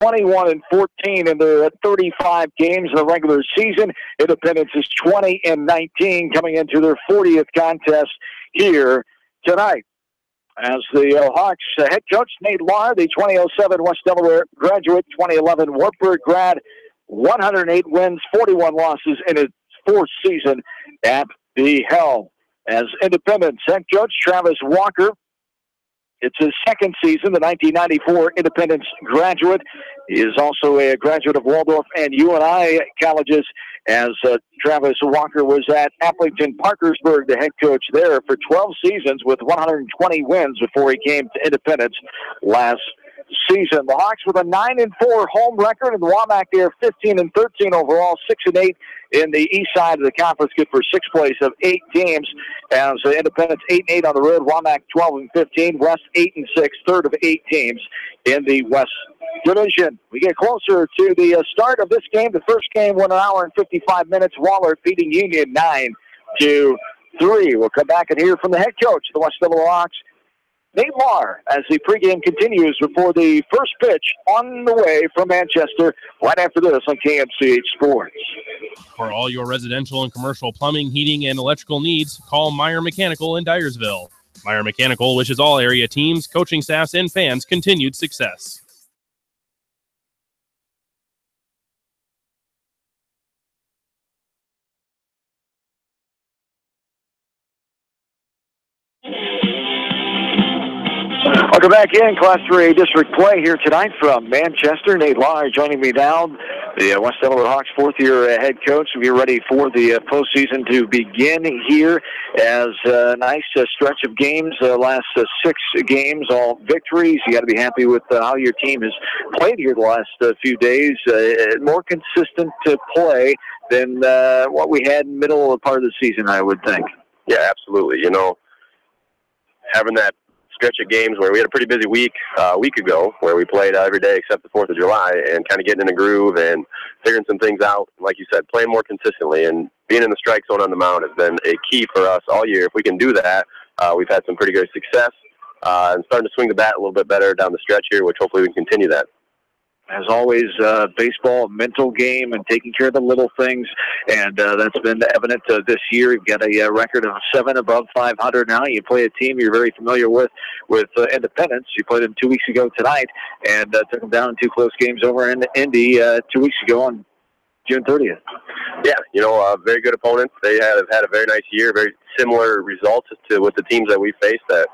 21-14 in their 35 games in the regular season. Independence is 20-19 coming into their 40th contest here tonight. As the Hawks head coach, Nate Lahr, the 2007 West Delaware graduate, 2011 Wartburg grad, 108 wins, 41 losses in his fourth season at the helm. As Independence head coach, Travis Walker, it's his second season, the 1994 Independence graduate. He is also a graduate of Waldorf and UNI colleges, as Travis Walker was at Appleton Parkersburg, the head coach there for 12 seasons with 120 wins before he came to Independence last season. The Hawks with a 9-4 home record, and the WAMAC there 15-13 overall, 6-8 in the east side of the conference, good for sixth place of 8 teams. As Independence 8-8 on the road, WAMAC 12-15, West 8-6, third of 8 teams in the West Division. We get closer to the start of this game. The first game went 1 hour and 55 minutes. Waller beating Union 9-3. We'll come back and hear from the head coach of the West Delaware Hawks, Nate Lahr, as the pregame continues before the first pitch on the way from Manchester right after this on KMCH Sports. For all your residential and commercial plumbing, heating, and electrical needs, call Meyer Mechanical in Dyersville. Meyer Mechanical wishes all area teams, coaching staffs, and fans continued success. Welcome back in Class 3A District play here tonight from Manchester. Nate Lahr joining me now, the West Delaware Hawks fourth-year head coach. We're ready for the postseason to begin here, as a nice stretch of games, last 6 games, all victories. You got to be happy with how your team has played here the last few days. More consistent to play than what we had in the middle of the part of the season, I would think. Yeah, absolutely. You know, having that stretch of games where we had a pretty busy week a week ago, where we played every day except the 4th of July, and kind of getting in a groove and figuring some things out. Like you said, playing more consistently and being in the strike zone on the mound has been a key for us all year. If we can do that, we've had some pretty good success and starting to swing the bat a little bit better down the stretch here, which hopefully we can continue that. As always, baseball, mental game, and taking care of the little things, and that's been evident this year. You've got a record of 7 above 500 now. You play a team you're very familiar with Independence. You played them 2 weeks ago tonight, and took them down in 2 close games over in Indy 2 weeks ago on June 30th. Yeah, you know, very good opponents. They have had a very nice year, very similar results to with the teams that we faced that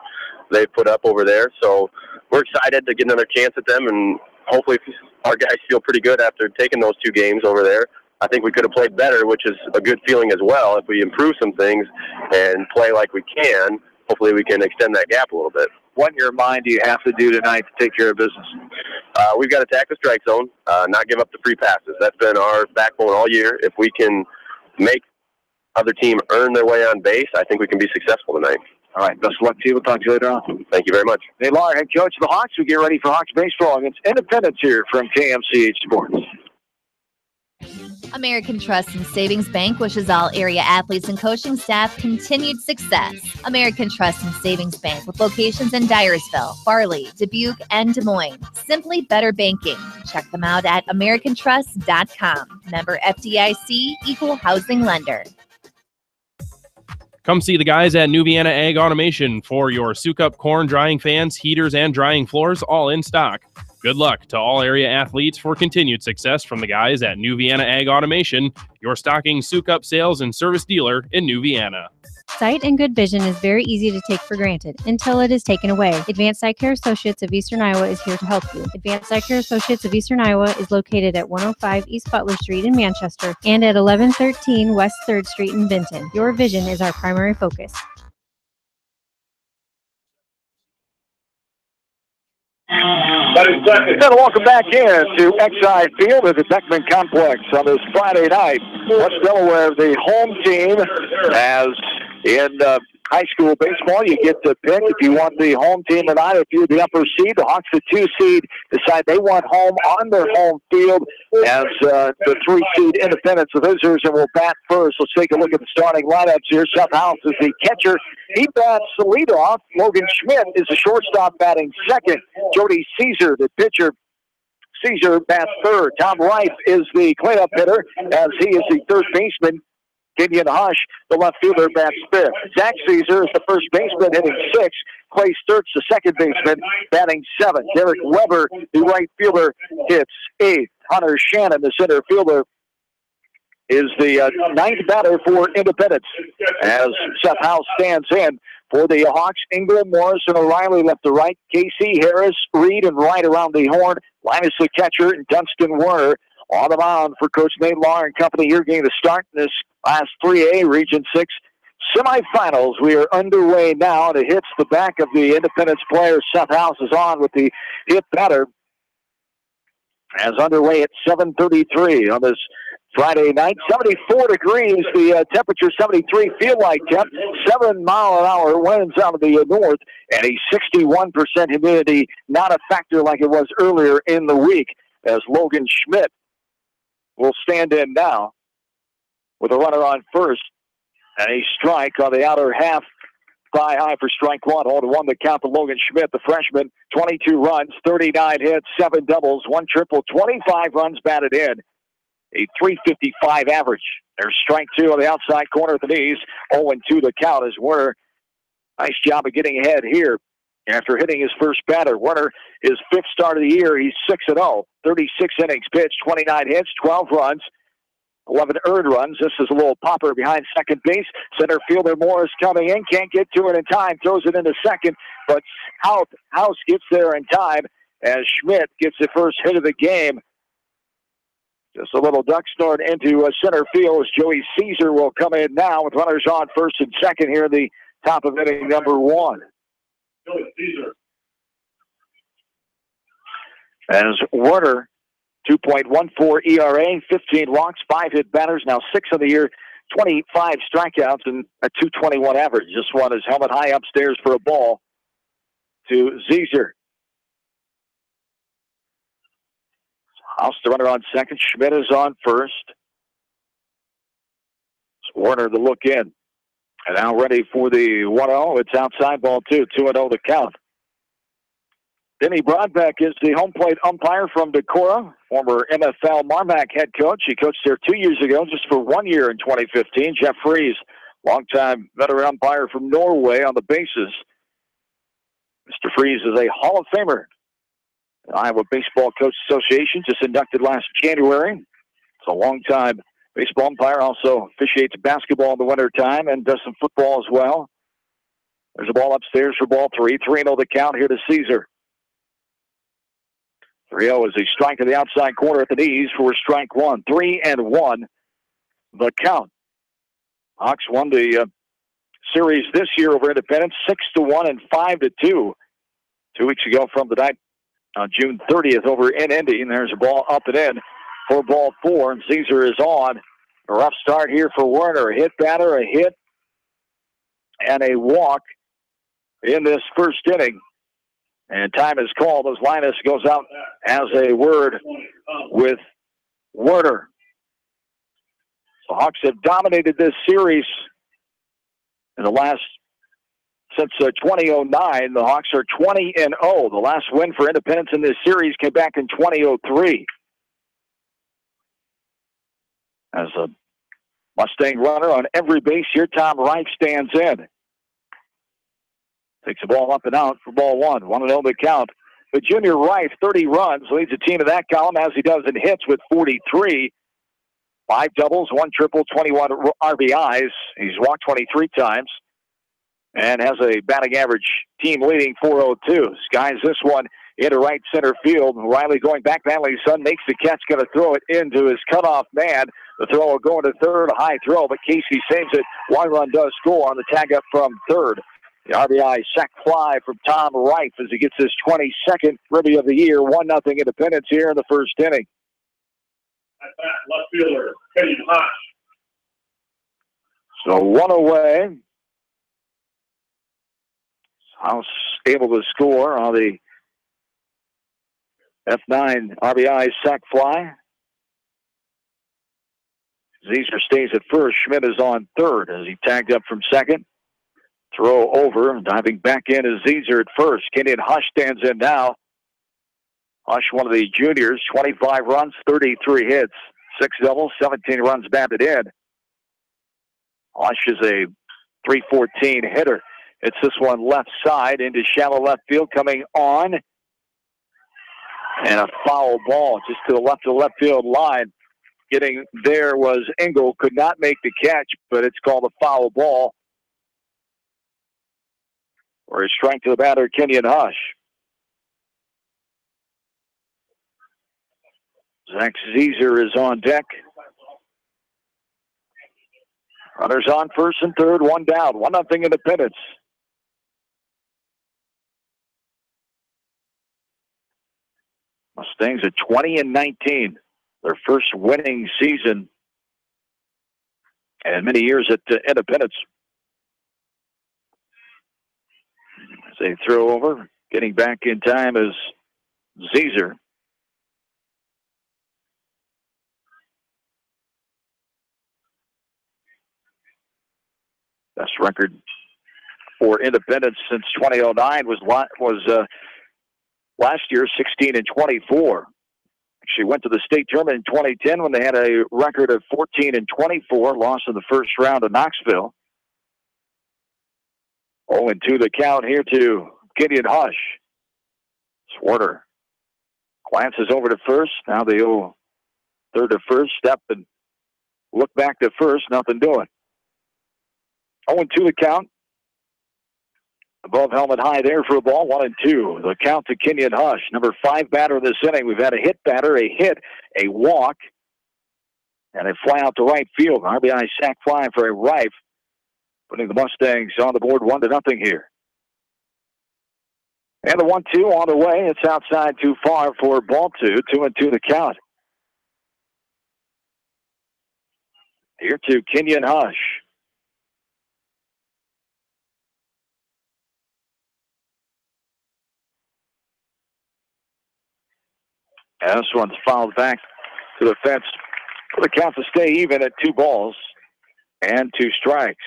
they've put up over there. So we're excited to get another chance at them, and hopefully our guys feel pretty good after taking those 2 games over there. I think we could have played better, which is a good feeling as well. If we improve some things and play like we can, hopefully we can extend that gap a little bit. What in your mind do you have to do tonight to take care of business? We've got to attack the strike zone, not give up the free passes. That's been our backbone all year. If we can make other team earn their way on base, I think we can be successful tonight. All right, best of luck to you. We'll talk to you later on. Thank you very much. Nate Lahr, head coach of the Hawks. We get ready for Hawks baseball against Independence here from KMCH Sports. American Trust and Savings Bank wishes all area athletes and coaching staff continued success. American Trust and Savings Bank, with locations in Dyersville, Farley, Dubuque, and Des Moines. Simply better banking. Check them out at americantrust.com. Member FDIC, equal housing lender. Come see the guys at New Vienna Ag Automation for your Sukup corn drying fans, heaters, and drying floors, all in stock. Good luck to all area athletes for continued success from the guys at New Vienna Ag Automation, your stocking Sukup sales and service dealer in New Vienna. Sight and good vision is very easy to take for granted until it is taken away. Advanced Eye Care Associates of Eastern Iowa is here to help you. Advanced Eye Care Associates of Eastern Iowa is located at 105 East Butler Street in Manchester and at 1113 West 3rd Street in Benton. Your vision is our primary focus. And welcome back in to Exide Field at the Beckman Complex on this Friday night. West Delaware, the home team, as in high school baseball, you get to pick if you want the home team or not. If you're the upper seed, the Hawks, the 2 seed, decide they want home on their home field as the 3 seed Independence, the visitors, and will bat first. Let's take a look at the starting lineups here. Seth House is the catcher. He bats the leadoff. Logan Schmidt is the shortstop batting second. Jody Caesar, the pitcher, Caesar bats third. Tom Reif is the cleanup hitter as he is the third baseman. Kenyon Hush, the left fielder, bats fifth. Zach Caesar is the first baseman, hitting sixth. Clay Sturts, the second baseman, batting seventh. Derek Weber, the right fielder, hits eighth. Hunter Shannon, the center fielder, is the ninth batter for Independence as Seth House stands in for the Hawks. Ingram, Morrison, O'Reilly left to right. Casey, Harris, Reed, and Wright around the horn. Linus the catcher, and Dunstan Werner on the mound for Coach Nate Lahr and company here getting the start in this last 3A Region 6 semifinals. We are underway now, and it hits the back of the Independence player. Seth House is on with the hit batter as underway at 7:33 on this Friday night. 74 degrees, the temperature 73 feel-like temp, 7-mile-an-hour winds out of the north, and a 61% humidity, not a factor like it was earlier in the week, as Logan Schmidt will stand in now with a runner on first, and a strike on the outer half. Thigh high for strike one. 0-1 to count to Logan Schmidt, the freshman. 22 runs, 39 hits, 7 doubles, 1 triple, 25 runs batted in. A .355 average. There's strike two on the outside corner at the knees. 0-2 to count as Werner. Nice job of getting ahead here after hitting his first batter. Werner, his fifth start of the year, he's 6-0. 36 innings pitched, 29 hits, 12 runs, 11 earned runs. This is a little popper behind second base. Center fielder Morris coming in. Can't get to it in time. Throws it into second. But House gets there in time as Schmidt gets the first hit of the game. Just a little duck snort into center field as Joey Caesar will come in now with runners on first and second here in the top of inning number 1. Joey Caesar. As Werner, 2.14 ERA, 15 walks, 5 hit batters, now 6 of the year, 25 strikeouts, and a .221 average. Just won his helmet high upstairs for a ball to Caesar. House the runner on second. Schmidt is on first. It's Werner to look in. And now ready for the 1-0. It's outside ball 2. 2-0 to count. Denny Broadbeck is the home plate umpire from Decorah, former MFL Marmac head coach. He coached there 2 years ago, just for 1 year in 2015. Jeff Fries, longtime veteran umpire from Norway on the bases. Mr. Fries is a Hall of Famer. The Iowa Baseball Coach Association, just inducted last January. It's a long-time baseball umpire, also officiates basketball in the wintertime and does some football as well. There's a ball upstairs for ball 3. 3-0 the count here to Caesar. 3-0 is a strike to the outside corner at the knees for strike 1. 3-1 the count. Hawks won the series this year over Independence 6-1 and 5-2. 2 weeks ago from the night on June 30th over in Indy. And there's a ball up and in for ball 4. And Caesar is on. A rough start here for Werner. A hit batter, a hit, and a walk in this first inning. And time is called as Linus goes out as a word with Werner. So Hawks have dominated this series in the last, since 2009. The Hawks are 20-0. The last win for Independence in this series came back in 2003. As a Mustang runner on every base here, Tom Reif stands in. Takes the ball up and out for ball 1. 1-0 the count. But Junior Reif, 30 runs, leads the team in that column as he does in hits with 43. 5 doubles, 1 triple, 21 RBIs. He's walked 23 times and has a batting average team-leading .402. Skies this one into right center field. Riley going back. Manley's son makes the catch, going to throw it into his cutoff man. The throw will go into third, a high throw, but Casey saves it. 1 run does score on the tag up from third. The RBI sac fly from Tom Reif as he gets his 22nd ribby of the year. 1-0 Independence here in the first inning. At bat, left fielder, Kenyon Hush. So 1 away. House able to score on the F9 RBI sac fly. Caesar stays at first. Schmidt is on third as he tagged up from second. Throw over, diving back in is Caesar at first. Kenyon Hush stands in now. Hush, one of the juniors, 25 runs, 33 hits, 6 doubles, 17 runs batted in. Hush is a .314 hitter. It's this one left side into shallow left field, coming on. And a foul ball just to the left field line. Getting there was Engel, could not make the catch, but it's called a foul ball. Or a strike to the batter, Kenyon Hush. Zach Zeser is on deck. Runners on first and third, one down, 1-0 Independence. Mustangs at 20-19, their first winning season in many years at Independence. As they throw over, getting back in time is Zeser. Best record for Independence since 2009 was last year, 16-24. She went to the state tournament in 2010 when they had a record of 14-24, lost in the first round of Knoxville. 0-2 the count here to Gideon Hush. Swarter glances over to first. Now they go third to first, step and look back to first, nothing doing. 0-2 the count. Above helmet high there for a ball, 1-2. The count to Kenyon Hush, number 5 batter this inning. We've had a hit batter, a hit, a walk, and a fly out to right field. RBI sac fly for a Rife, putting the Mustangs on the board 1-0 here. And the 1-2 on the way. It's outside too far for ball 2. 2-2 the count. Here to Kenyon Hush. And this one's fouled back to the fence for the count to stay even at 2 balls and 2 strikes.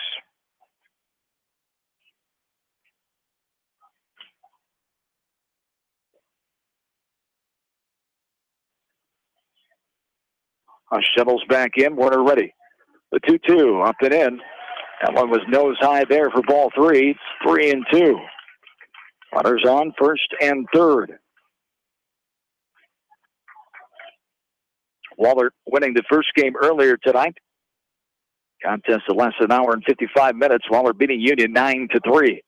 Hush settles back in. Warner ready. The 2-2 up and in. That one was nose high there for ball 3. It's 3-2. Runners on first and third. Wahlert winning the first game earlier tonight. Contest in less than an hour and 55 minutes. Wahlert beating Union 9-3.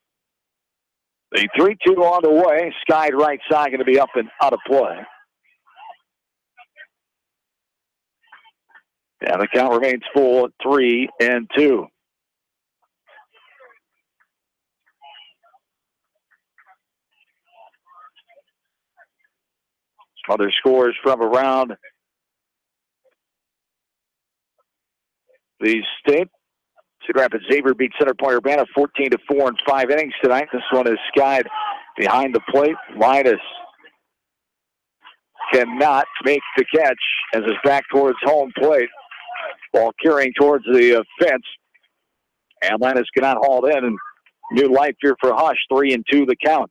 The 3-2 on the way. Skied right side, going to be up and out of play. And the count remains full at 3-2. Other scores from around the state. Cedar Rapids Xavier beat Center Point Urbana 14-4 in 5 innings tonight. This one is skied behind the plate. Linus cannot make the catch as it's back towards home plate. Ball carrying towards the fence. And Linus cannot haul it in. And new life here for Hush. 3-2 the count.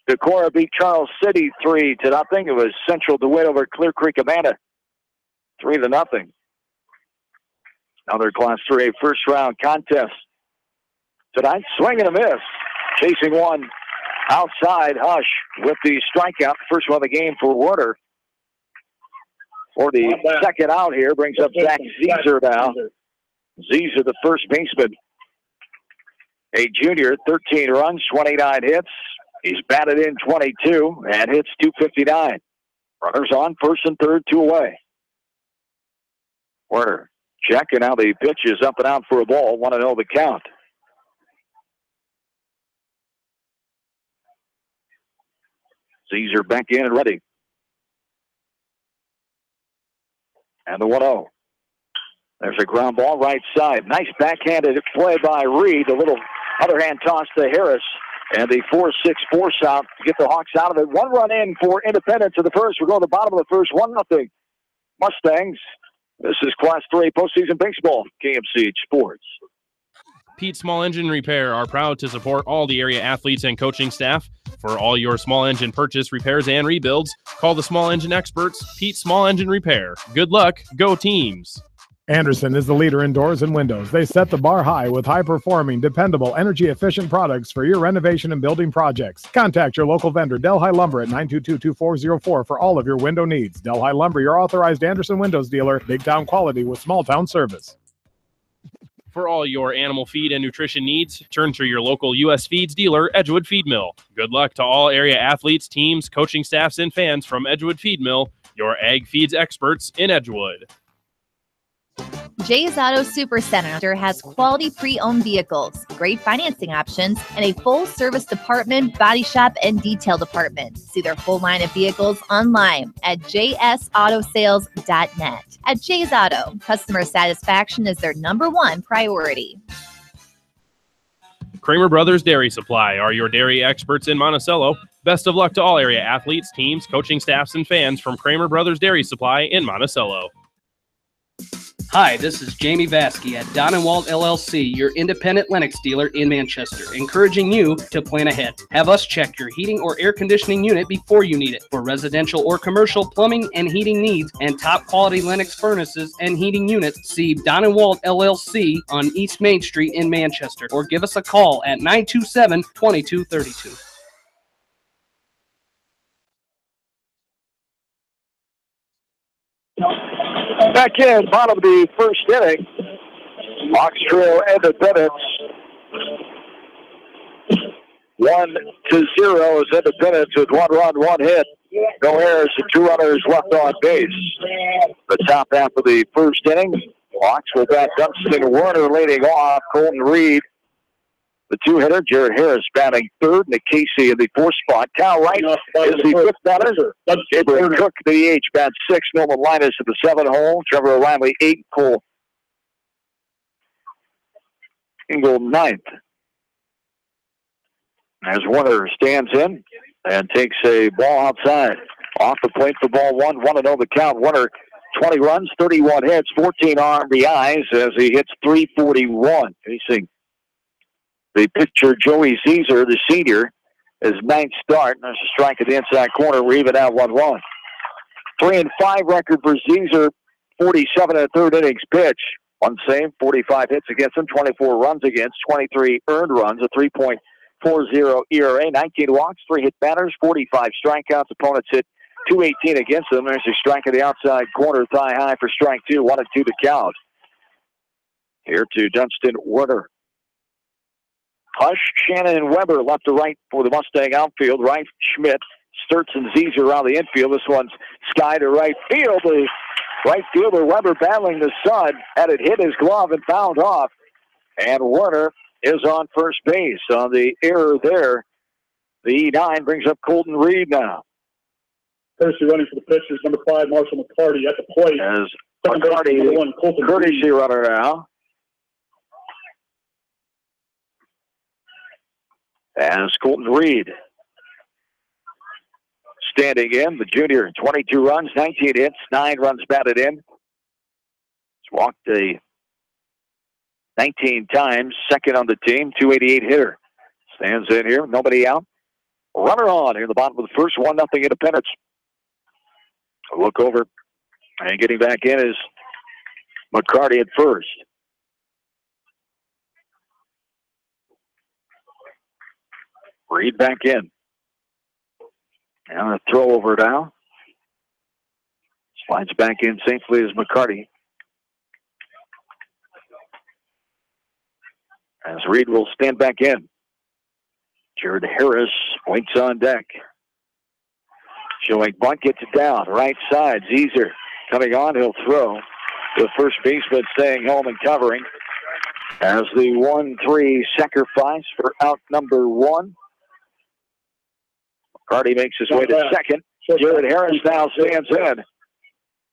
Decorah beat Charles City 3-0. It was Central to win over Clear Creek Amanda 3-0. Another Class 3A first round contest tonight. Swing and a miss. Chasing one outside. Hush with the strikeout. First one of the game for Warner. For the second out here, brings up Zach Zeser now. Zeser, the first baseman. A junior, 13 runs, 29 hits. He's batted in 22 and hits .259. Runners on first and third, 2 away. Warner check, and now the pitch is up and out for a ball. 1-0 the count. Zeser back in and ready. And the 1-0. There's a ground ball right side. Nice backhanded play by Reed. A little other hand toss to Harris. And the 4-6 force out to get the Hawks out of it. 1 run in for Independence in the first. We're going to the bottom of the first. 1-0. Mustangs. This is Class 3 postseason baseball. KMCH Sports. Pete Small Engine Repair are proud to support all the area athletes and coaching staff. For all your small engine purchase, repairs, and rebuilds, call the small engine experts, Pete Small Engine Repair. Good luck. Go teams. Anderson is the leader in doors and windows. They set the bar high with high-performing, dependable, energy-efficient products for your renovation and building projects. Contact your local vendor, Delhi Lumber, at 922-2404 for all of your window needs. Delhi Lumber, your authorized Anderson Windows dealer, big-town quality with small-town service. For all your animal feed and nutrition needs, turn to your local U.S. Feeds dealer, Edgewood Feed Mill. Good luck to all area athletes, teams, coaching staffs, and fans from Edgewood Feed Mill, your ag feeds experts in Edgewood. Jay's Auto Supercenter has quality pre-owned vehicles, great financing options, and a full-service department, body shop, and detail department. See their full line of vehicles online at jsautosales.net. At Jay's Auto, customer satisfaction is their #1 priority. Kramer Brothers Dairy Supply are your dairy experts in Monticello. Best of luck to all area athletes, teams, coaching staffs, and fans from Kramer Brothers Dairy Supply in Monticello. Hi, this is Jamie Vasky at Don & Walt LLC, your independent Lennox dealer in Manchester, encouraging you to plan ahead. Have us check your heating or air conditioning unit before you need it. For residential or commercial plumbing and heating needs and top quality Lennox furnaces and heating units, see Don & Walt LLC on East Main Street in Manchester, or give us a call at 927-2232. Back in, bottom of the first inning. Hawks trail Independence 1-0 as Independence with 1 run, 1 hit. No errors and 2 runners left on base. The top half of the first inning. Hawks will bat Dunstan Werner leading off. Colton Reed, the 2-hitter. Jared Harris batting third. Nick Casey in the 4th spot. Cal Wright is the 5th batter. Gabriel Cook, the DH, bats 6. Norman Linus at the 7 hole. Trevor O'Reilly, 8. Cole Engel, 9th. As Werner stands in and takes a ball outside. Off the plate for ball 1. 1-0 the count. Werner, 20 runs, 31 hits, 14 RBIs as he hits .341. Facing the pitcher, Joey Zeser, the senior, his 9th start. There's a strike at the inside corner. We're even at 1-1. 3-5 record for Zeser. 47 in the 3rd innings pitch. 1 save, 45 hits against him, 24 runs against, 23 earned runs, a 3.40 ERA, 19 walks, 3 hit batters, 45 strikeouts. Opponents hit .218 against them. There's a strike at the outside corner, thigh high for strike 2. 1-2 to count. Here to Dunstan Werner. Hush, Shannon, and Weber left to right for the Mustang outfield. Right, Schmidt, Sturts, and Zeser around the infield. This one's sky to right field. The right fielder, Weber, battling the sun. Had it hit his glove and fouled off. And Werner is on first base on the error there. The E9 brings up Colton Reed now. Courtesy running for the pitchers, number 5, Marshall McCarty at the plate. As McCarty, courtesy runner now. As Colton Reed standing in, the junior, 22 runs, 19 hits, 9 runs batted in. He's walked 19 times, second on the team, .288 hitter. Stands in here, nobody out. Runner on here in the bottom of the first, 1-0 Independence. A look over, and getting back in is McCarty at first. Reed back in. And a throw over now. Slides back in safely as McCarty. As Reed will stand back in. Jared Harris waits on deck. Showing bunt, gets it down. Right side, Zeser coming on. He'll throw. The first baseman staying home and covering. As the 1-3 sacrifice for out number 1. McCarty makes his way to second. Jared Harris now stands in.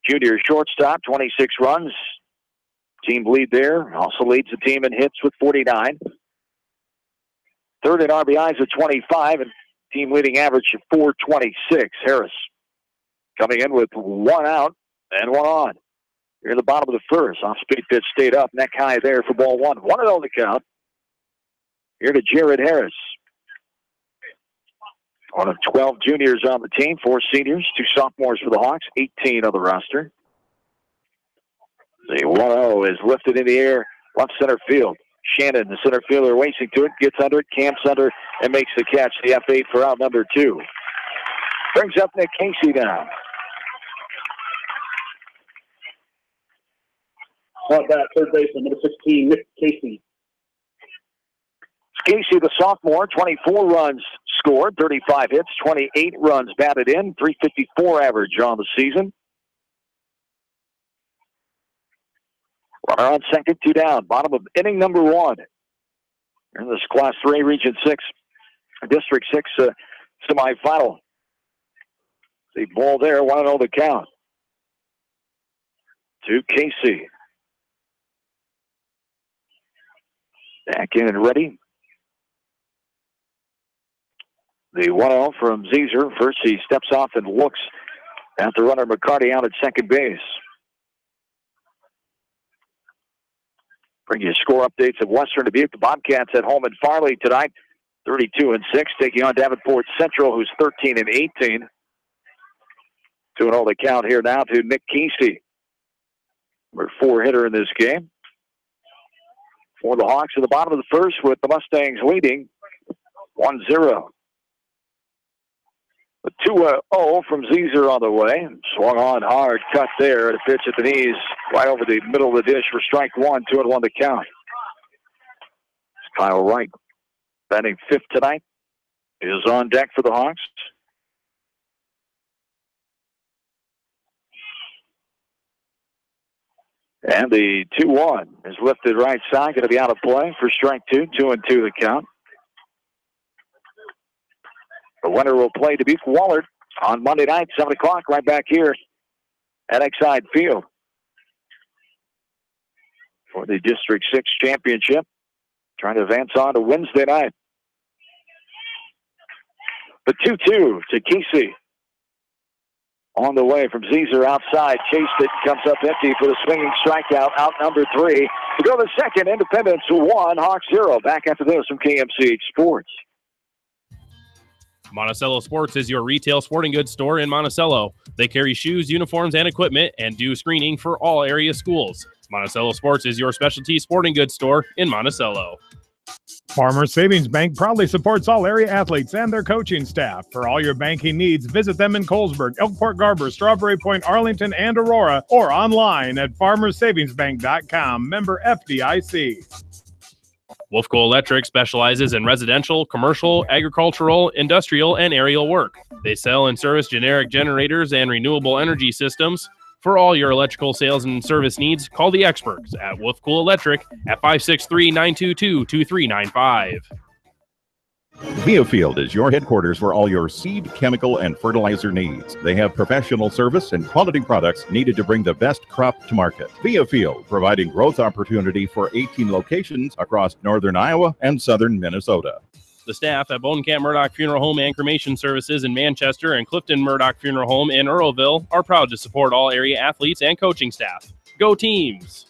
Junior shortstop, 26 runs. Team lead there. Also leads the team in hits with 49. Third in RBIs at 25 and team leading average of 426. Harris coming in with 1 out and 1 on. Here in the bottom of the first. Off-speed pitch stayed up. Neck high there for ball 1. 1-0 the count. here to Jared Harris. One of 12 juniors on the team, 4 seniors, 2 sophomores for the Hawks, 18 on the roster. The 1-0 is lifted in the air, left center field. Shannon, the center fielder, racing to it, gets under it, camps under, and makes the catch. The F8 for out number 2. Brings up Nick Casey now. On that, third baseman, number 16, Nick Casey. Casey, the sophomore, 24 runs scored, 35 hits, 28 runs batted in, 354 average on the season. Runner on second, 2 down. Bottom of inning number 1. In this Class 3, Region 6, District 6 semifinal. The ball there, 1-0 the count. To Casey. Back in and ready. The 1-0 from Zezer. First, he steps off and looks at the runner McCarty out at second base. Bring you score updates of Western Dubuque. The Bobcats at home in Farley tonight, 32-6, taking on Davenport Central, who's 13-18. 2-0 the count here now to Nick Casey, number 4 hitter in this game. For the Hawks at the bottom of the first, with the Mustangs leading 1-0. The 2-0 from Zezer on the way. Swung on hard, cut there, and a pitch at the knees, right over the middle of the dish for strike 1, 2-1 to count. Kyle Wright, batting 5th tonight, is on deck for the Hawks. And the 2-1 is lifted right side, going to be out of play for strike 2, 2-2 the count. The winner will play Dubuque Wahlert on Monday night, 7 o'clock, right back here at Exide Field for the District 6 championship. Trying to advance on to Wednesday night. The 2-2 to Casey. On the way from Zezer outside. Chased it, comes up empty for the swinging strikeout. Out number 3. To go to second, Independence 1, Hawks 0. Back after this from KMCH Sports. Monticello Sports is your retail sporting goods store in Monticello. They carry shoes, uniforms, and equipment and do screening for all area schools. Monticello Sports is your specialty sporting goods store in Monticello. Farmers Savings Bank proudly supports all area athletes and their coaching staff. For all your banking needs, visit them in Colesburg, Elkport Garber, Strawberry Point, Arlington, and Aurora, or online at farmersavingsbank.com. Member FDIC. Wolfco Electric specializes in residential, commercial, agricultural, industrial, and aerial work. They sell and service generic generators and renewable energy systems. For all your electrical sales and service needs, call the experts at Wolfco Electric at 563-922-2395. Viafield is your headquarters for all your seed, chemical, and fertilizer needs. They have professional service and quality products needed to bring the best crop to market. Viafield, providing growth opportunity for 18 locations across northern Iowa and southern Minnesota. The staff at Bonecamp Murdoch Funeral Home and Cremation Services in Manchester and Clifton Murdoch Funeral Home in Earlville are proud to support all area athletes and coaching staff. Go Teams!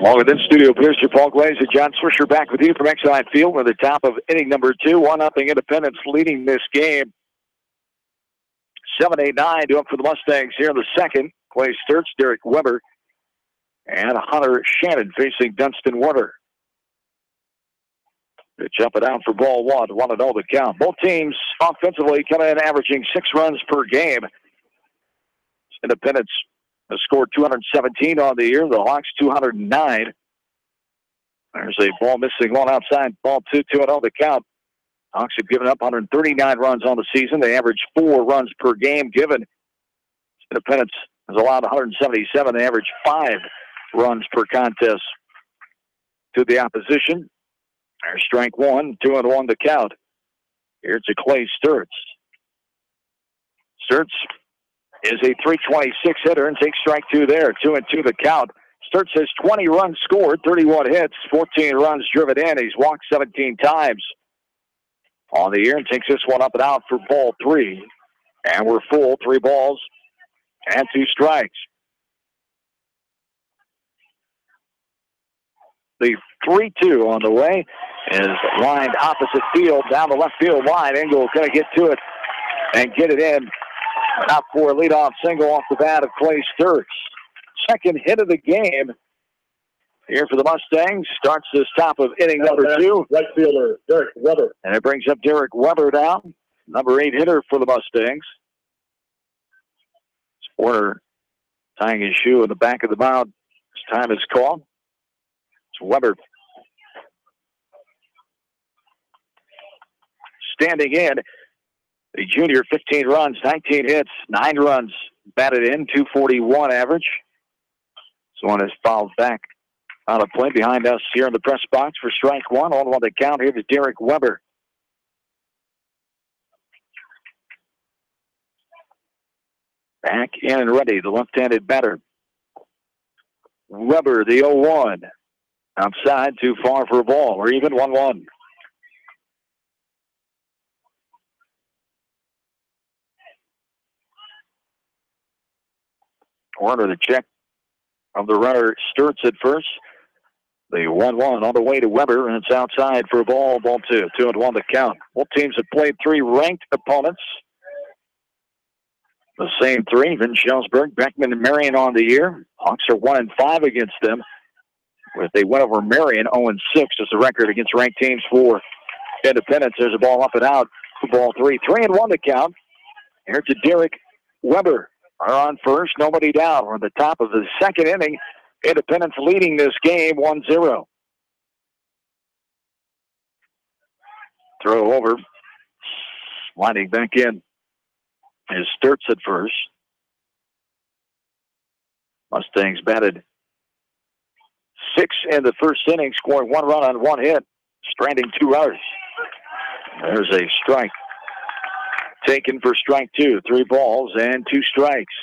Along with in-studio producer Paul Glaze and John Swisher back with you from Exide Field. We're at the top of inning number 2. 1-0 Independence leading this game. 7-8-9 to up for the Mustangs here in the second. Clay Sturts, Derek Weber, and Hunter Shannon facing Dunstan Warner. They jump it out for ball 1. 1-0 the count. Both teams offensively come in averaging 6 runs per game. Independence has scored 217 on the year. The Hawks 209. There's a ball missing, one outside. Ball 2, 2-0 the count. Hawks have given up 139 runs on the season. They average 4 runs per game given. Independence has allowed 177. They average 5 runs per contest to the opposition. There's strike 1, 2-1 the count. Here's a Clay Sturts. Sturts is a .326 hitter and takes strike 2 there. 2-2 the count. Sturts has 20 runs scored, 31 hits, 14 runs driven in. He's walked 17 times on the year and takes this one up and out for ball 3. And we're full, 3 balls and 2 strikes. The 3-2 on the way is lined opposite field, down the left field line. Engel going to get to it and get it in. Out for a leadoff single off the bat of Clay Sturts. Second hit of the game here for the Mustangs. Starts this top of inning number 2. Right fielder, Derek Weber. And it brings up Derek Weber down, number 8 hitter for the Mustangs. Porter tying his shoe in the back of the mound. His time is called. It's Weber. Standing in, the junior, 15 runs, 19 hits, 9 runs batted in, 241 average. This one is fouled back out of play behind us here in the press box for strike 1. On the count here to Derek Weber. Back in and ready, the left-handed batter. Weber, the 0-1. Outside, too far for a ball. We're even 1-1. Corner the check of the runner Sturts at first. The 1-1 on the way to Weber, and it's outside for a ball 2. 2-1 to count. Both teams have played 3 ranked opponents. The same 3, Vince Schellsburg, Beckman, and Marion on the year. Hawks are 1-5 against them. If they win over Marion, 0-6 is the record against ranked teams for Independence. There's a ball up and out for ball 3. 3-1 to count. Here to Derek Weber. Are on first, nobody down. We're at the top of the second inning. Independence leading this game 1-0. Throw over. Sliding back in is Sturts at first. Mustangs batted 6 in the first inning, scoring 1 run on 1 hit, stranding 2 runners. There's a strike taken for strike 2. 3 balls and 2 strikes.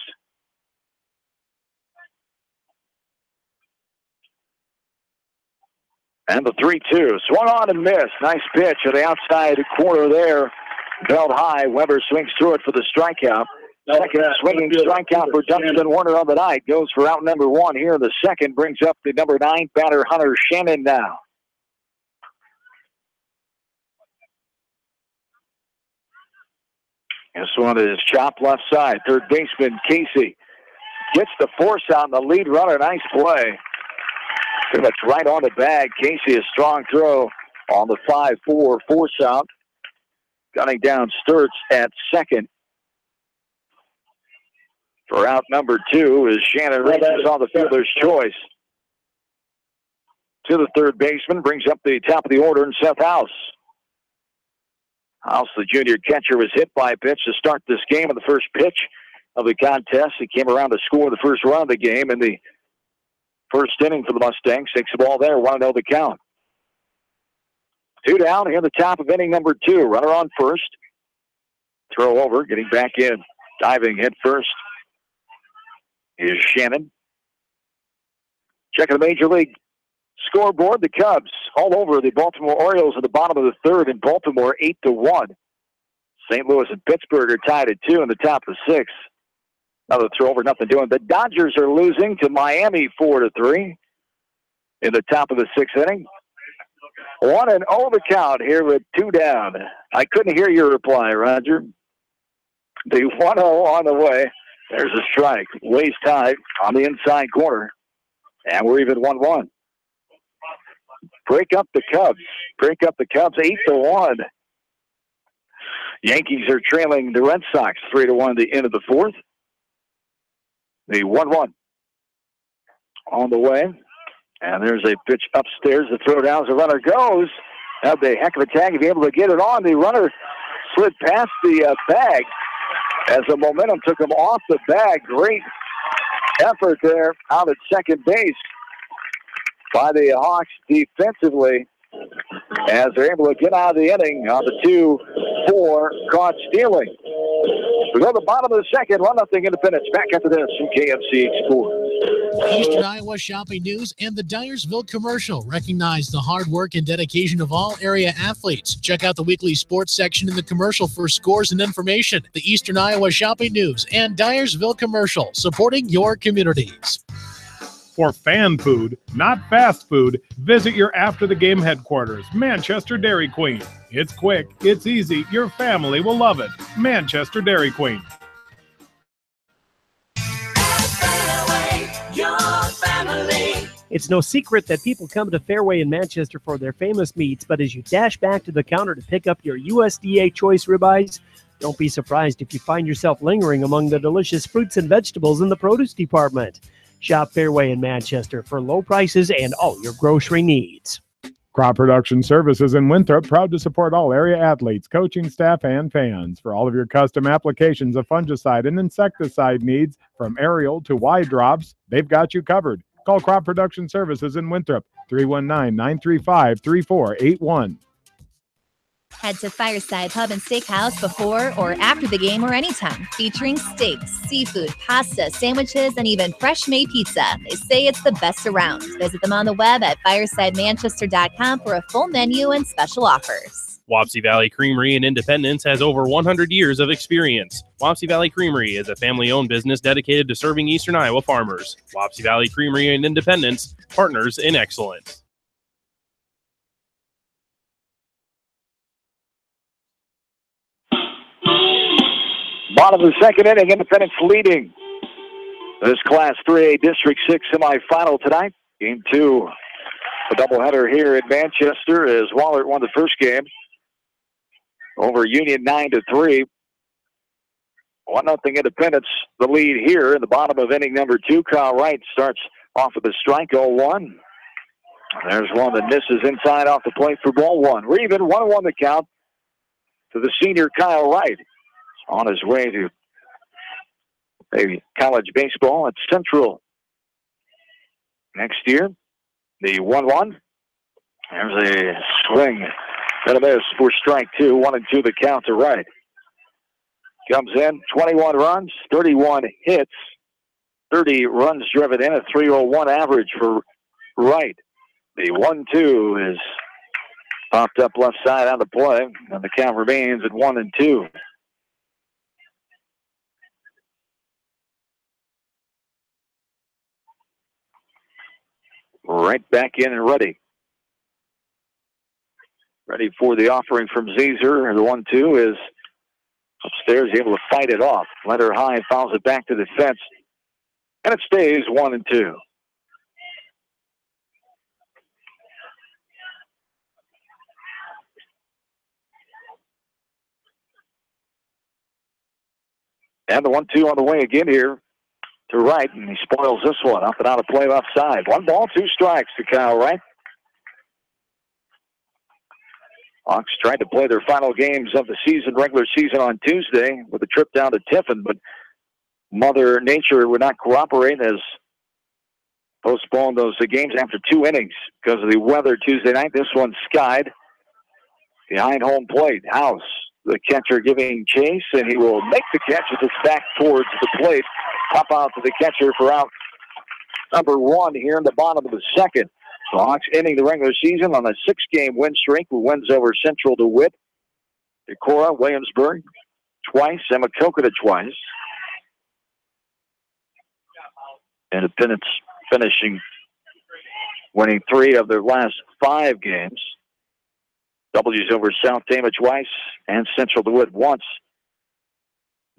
And the 3-2. Swung on and missed. Nice pitch at the outside corner there. Belt high. Weber swings through it for the strikeout. Second swinging strikeout for Dunstan Warner on the night. Goes for out number 1 here in the second. Brings up the number 9 batter, Hunter Shannon now. This one is chopped left side. Third baseman Casey gets the force out and the lead runner. Nice play. Pretty much right on the bag. Casey, a strong throw on the 5-4 force out. Gunning down Sturts at second. For out number 2 is Shannon races on the fielder's choice. To the third baseman, brings up the top of the order in Seth House. House, the junior catcher, was hit by a pitch to start this game in the first pitch of the contest. He came around to score the first run of the game in the first inning for the Mustangs. Takes the ball there, 1-0 the count. 2 down here at the top of inning number 2. Runner on first. Throw over, getting back in. Diving head first is Shannon. Checking the Major League scoreboard, the Cubs all over the Baltimore Orioles at the bottom of the third in Baltimore, 8-1. St. Louis and Pittsburgh are tied at 2 in the top of 6. Another throw over, nothing doing. The Dodgers are losing to Miami 4-3 in the top of the 6th inning. 1-0 the count here with 2 down. I couldn't hear your reply, Roger. The 1-0 on the way. There's a strike. Waist high on the inside corner. And we're even 1-1. Break up the Cubs. Break up the Cubs 8-1. Yankees are trailing the Red Sox 3-1 at the end of the 4th. The 1-1 on the way. And there's a pitch upstairs. The throw down as the runner goes. Had the heck of a tag to be able to get it on. The runner slid past the bag as the momentum took him off the bag. Great effort there out at second base by the Hawks defensively as they're able to get out of the inning on the 2-4 caught stealing. We go to the bottom of the second, 1-0 Independence. Back after this from KFC Sports. Eastern Iowa Shopping News and the Dyersville commercial recognize the hard work and dedication of all area athletes. Check out the weekly sports section in the commercial for scores and information. The Eastern Iowa Shopping News and Dyersville commercial, supporting your communities. For fan food, not fast food, visit your after-the-game headquarters, Manchester Dairy Queen. It's quick, it's easy, your family will love it. Manchester Dairy Queen. It's no secret that people come to Fairway in Manchester for their famous meats, but as you dash back to the counter to pick up your USDA choice ribeyes, don't be surprised if you find yourself lingering among the delicious fruits and vegetables in the produce department. Shop Fairway in Manchester for low prices and all your grocery needs. Crop Production Services in Winthrop, proud to support all area athletes, coaching staff, and fans. For all of your custom applications of fungicide and insecticide needs, from aerial to wide drops, they've got you covered. Call Crop Production Services in Winthrop, 319-935-3481. Head to Fireside Pub and Steakhouse before or after the game or anytime, featuring steaks, seafood, pasta, sandwiches, and even fresh-made pizza. They say it's the best around. Visit them on the web at firesidemanchester.com for a full menu and special offers. Wapsie Valley Creamery in Independence has over 100 years of experience. Wapsie Valley Creamery is a family-owned business dedicated to serving Eastern Iowa farmers. Wapsie Valley Creamery in Independence, partners in excellence. Bottom of the second inning, Independence leading this Class 3A District 6 semifinal tonight. Game 2, a doubleheader here in Manchester as Wahlert won the first game over Union 9-3. 1-0 Independence, the lead here in the bottom of inning number 2. Kyle Wright starts off with a strike, 0-1. There's one that misses inside off the plate for ball 1. We're even 1-1 the count to the senior Kyle Wright. On his way to maybe college baseball at Central next year. The 1-1. There's a swing and a miss for strike 2. 1-2 the count to Wright. Comes in, 21 runs, 31 hits, 30 runs driven in, a 3.01 average for Wright. The 1-2 is popped up left side on the play, and the count remains at 1-2. Right back in and ready. Ready for the offering from Zazer. The 1-2 is upstairs, able to fight it off. Letter high, fouls it back to the fence. And it stays 1-2. And the 1-2 on the way again here to Wright, and he spoils this one. Up and out of play left side. 1 ball, 2 strikes to Kyle Wright. Hawks tried to play their final games of the season, regular season, on Tuesday with a trip down to Tiffin, but Mother Nature would not cooperate, as postponed those games after 2 innings because of the weather Tuesday night. This one skied behind home plate. House, the catcher, giving chase, and he will make the catch with his back towards the plate. Pop out to the catcher for out number 1 here in the bottom of the second. So Hawks ending the regular season on a 6-game win streak with wins over Central DeWitt, Decorah, Williamsburg twice, and Maquoketa twice. Independence finishing winning 3 of their last 5 games. W's over South Tama twice and Central DeWitt once.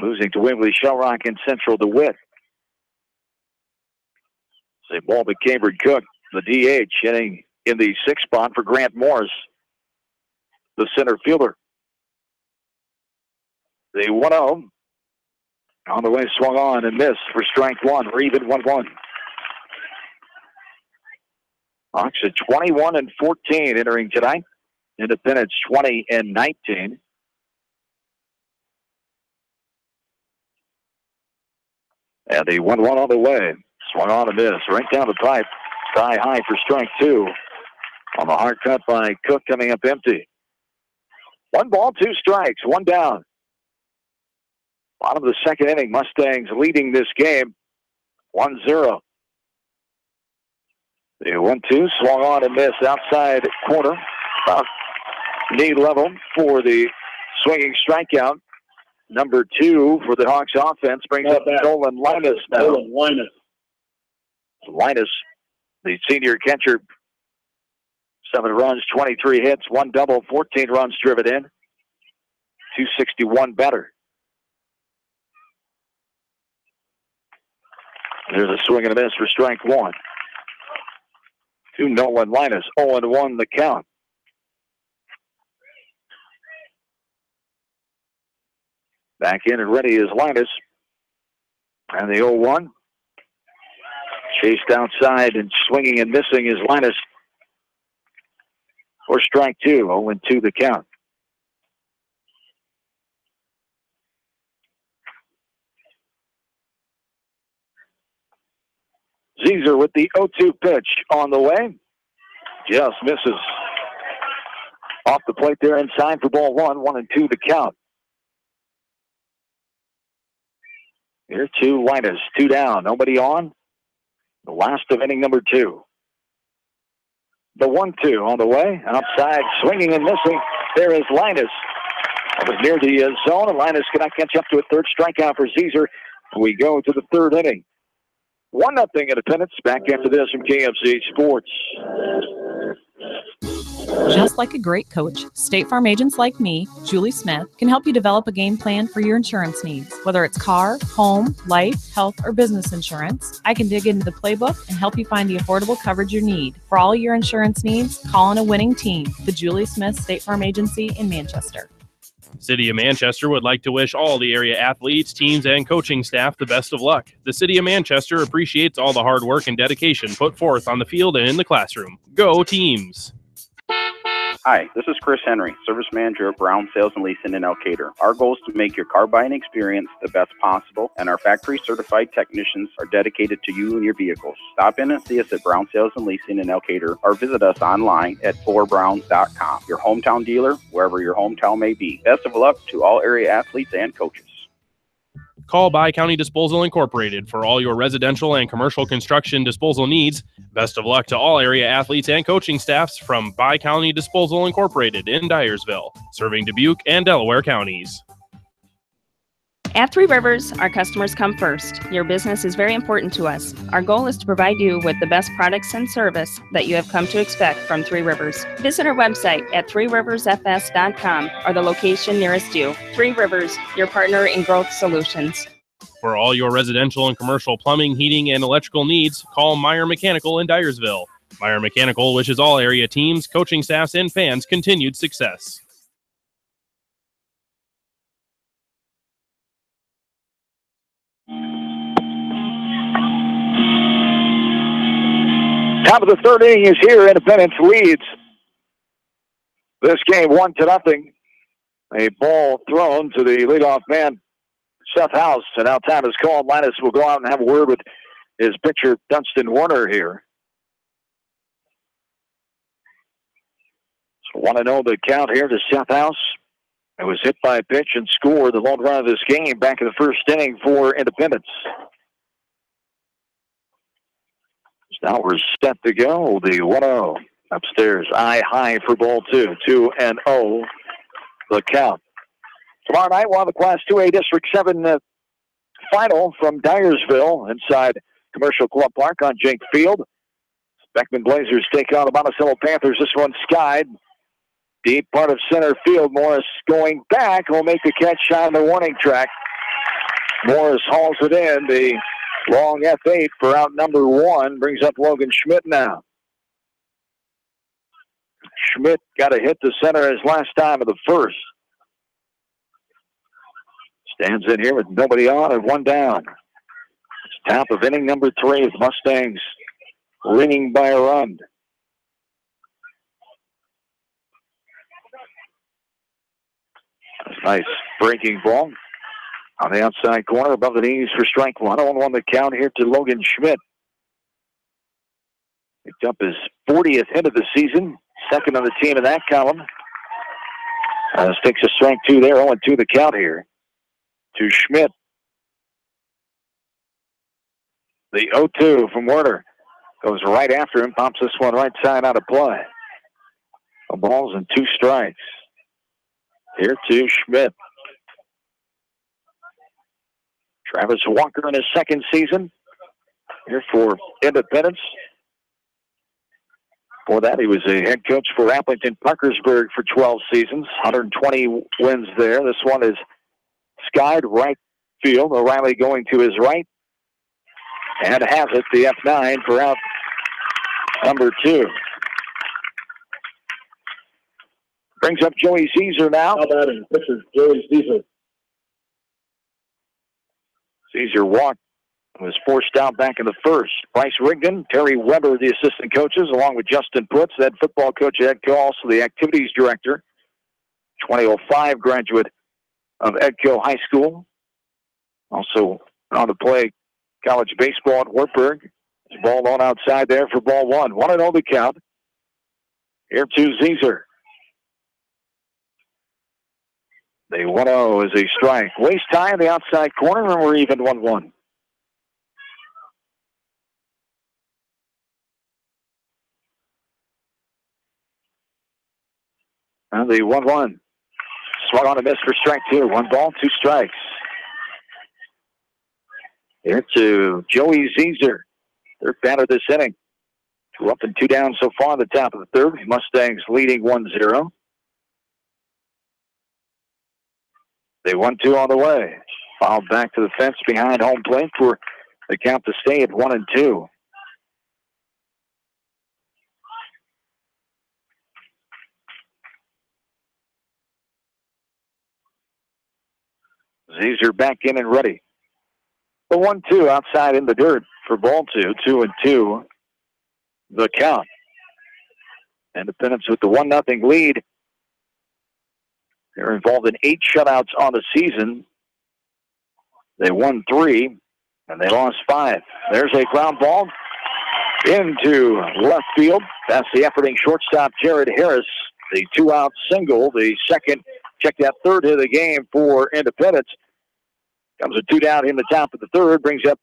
Losing to Wimbley, Shellrock, and Central DeWitt. Say ball to Cambridge Cook, the DH, hitting in the 6th spot for Grant Morris, the center fielder. The 1-0 on the way, swung on and missed for strike 1. We're even 1-1. Hawks at 21-14 entering tonight. Independence 20-19. And the 1-1 on the way. Swung on a miss. Right down the pipe. Sky high for strike 2. On the hard cut by Cook, coming up empty. 1 ball, 2 strikes. 1 down. Bottom of the second inning, Mustangs leading this game 1-0. The 1-2 swung on and missed outside corner. About knee level for the swinging strikeout. Number 2 for the Hawks offense brings up Nolan Linus now. Nolan Linus, the senior catcher, 7 runs, 23 hits, 1 double, 14 runs driven in. 261 batter. There's a swing and a miss for strike 1. To Nolan Linus, 0-1 the count. Back in and ready is Linus. And the 0-1. Chased outside and swinging and missing is Linus. For strike 2, 0-2 the count. Caesar with the 0-2 pitch on the way. Just misses. Off the plate there inside for ball 1, 1-2 the count. Here to Linus, 2 down, nobody on. The last of inning number 2. The 1-2 on the way, outside, swinging and missing. There is Linus. It was near the zone, and Linus cannot catch up to a third strikeout for Caesar. We go to the third inning. 1-0 Independence. Back after this from KFC Sports. Just like a great coach, State Farm agents like me, Julie Smith, can help you develop a game plan for your insurance needs. Whether it's car, home, life, health, or business insurance, I can dig into the playbook and help you find the affordable coverage you need. For all your insurance needs, call on a winning team, the Julie Smith State Farm Agency in Manchester. City of Manchester would like to wish all the area athletes, teams, and coaching staff the best of luck. The City of Manchester appreciates all the hard work and dedication put forth on the field and in the classroom. Go teams! Hi, this is Chris Henry, Service Manager at Brown Sales and Leasing in Elkader. Our goal is to make your car buying experience the best possible, and our factory-certified technicians are dedicated to you and your vehicles. Stop in and see us at Brown Sales and Leasing in Elkader, or visit us online at forbrowns.com. Your hometown dealer, wherever your hometown may be. Best of luck to all area athletes and coaches. Call Bi-County Disposal Incorporated for all your residential and commercial construction disposal needs. Best of luck to all area athletes and coaching staffs from Bi-County Disposal Incorporated in Dyersville, serving Dubuque and Delaware counties. At Three Rivers, our customers come first. Your business is very important to us. Our goal is to provide you with the best products and service that you have come to expect from Three Rivers. Visit our website at threeriversfs.com or the location nearest you. Three Rivers, your partner in growth solutions. For all your residential and commercial plumbing, heating, and electrical needs, call Meyer Mechanical in Dyersville. Meyer Mechanical wishes all area teams, coaching staffs, and fans continued success. Top of the third inning is here. Independence leads this game 1-0. A ball thrown to the leadoff man, Seth House, and now time is called. Linus will go out and have a word with his pitcher, Dunstan Warner, here. So 1-0 the count here to Seth House. It was hit by a pitch and scored the lone run of this game back in the first inning for Independence. Now we're set to go. The 1-0 upstairs. Eye high for ball 2. 2-0 the count. Tomorrow night we'll have the Class 2A District 7 final from Dyersville inside Commercial Club Park on Jake Field. Beckman Blazers take on the Monticello Panthers. This one skied. Deep part of center field. Morris going back will make the catch on the warning track. Morris hauls it in. The long F8 for out number 1 brings up Logan Schmidt now. Schmidt got a hit to center his last time of the first. Stands in here with nobody on and 1 down. It's top of inning number 3 with Mustangs winning by a run. That's a nice breaking ball. On the outside corner, above the knees for strike 1. 0-1 the count here to Logan Schmidt. Picked up his 40th hit of the season. Second on the team in that column. Sticks a strike 2 there. 0-2 the count here to Schmidt. The 0-2 from Werner goes right after him, pops this one right side out of play. A ball's and 2 strikes. Here to Schmidt. Travis Walker in his second season here for Independence. Before that, he was a head coach for Appleton Parkersburg for 12 seasons, 120 wins there. This one is skied right field. O'Reilly going to his right. And has it, the F9 for out number 2. Brings up Joey Caesar now. How about him? Pitcher Joey Caesar. Caesar walked, was forced out back in the first. Bryce Rigdon, Terry Weber, the assistant coaches, along with Justin Putz, head football coach, Edco, also the activities director. 2005 graduate of Edco High School. Also on to play college baseball at Wartburg. There's ball on outside there for ball 1. 1-0 the count. Here to Caesar. The 1-0 is a strike. Waist high in the outside corner, and we're even 1-1. And the 1-1. Swung on a miss for strike 2. 1 ball, 2 strikes. Here to Joey Caesar. Third batter this inning. 2 up and 2 down so far in the top of the third. Mustangs leading 1-0. They 1-2 on the way. Fouled back to the fence behind home plate for the count to stay at 1-2. Caesar back in and ready. The 1-2 outside in the dirt for ball 2. 2-2 the count. Independence with the 1-0 lead. They're involved in 8 shutouts on the season. They won 3, and they lost 5. There's a ground ball into left field. That's the efforting shortstop, Jared Harris. The 2-out single, the second, check that, third hit of the game for Independence. Comes a 2 down in the top of the third, brings up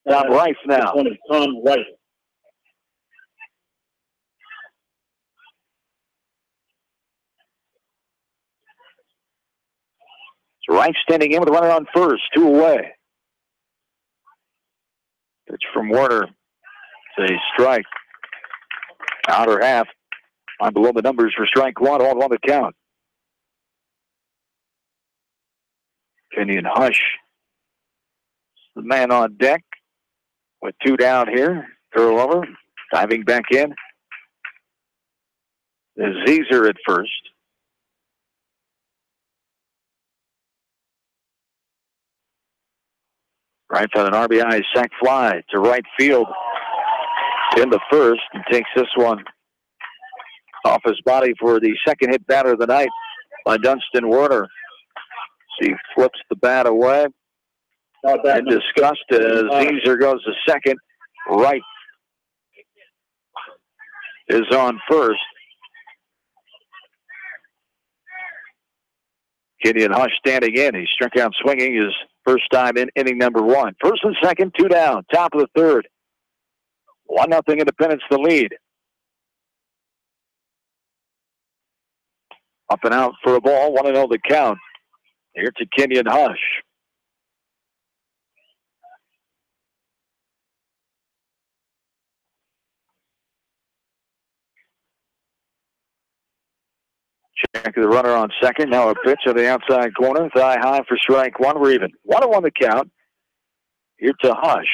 Tom Rice now. Tom Rice. So Rice standing in with a runner on first, 2 away. Pitch from Werner. It's a strike. Outer half. On below the numbers for strike 1, all on the count. Kenyon Hush, the man on deck with 2 down here. Curl over, diving back in. There's Caesar at first. Right on an RBI sac fly to right field in the first, and takes this one off his body for the second hit batter of the night by Dunstan Werner. He flips the bat away in disgust as Caesar goes to second. Wright is on first. Kenyon Hush standing in. He struck out swinging his first time in inning number 1. First and second, 2 down. Top of the third. 1-0 Independence the lead. Up and out for a ball. 1-0 the count. Here to Kenyon Hush. Check the runner on second. Now a pitch on the outside corner. Thigh high for strike 1. We're even. 1-1 the count. Here to Hush.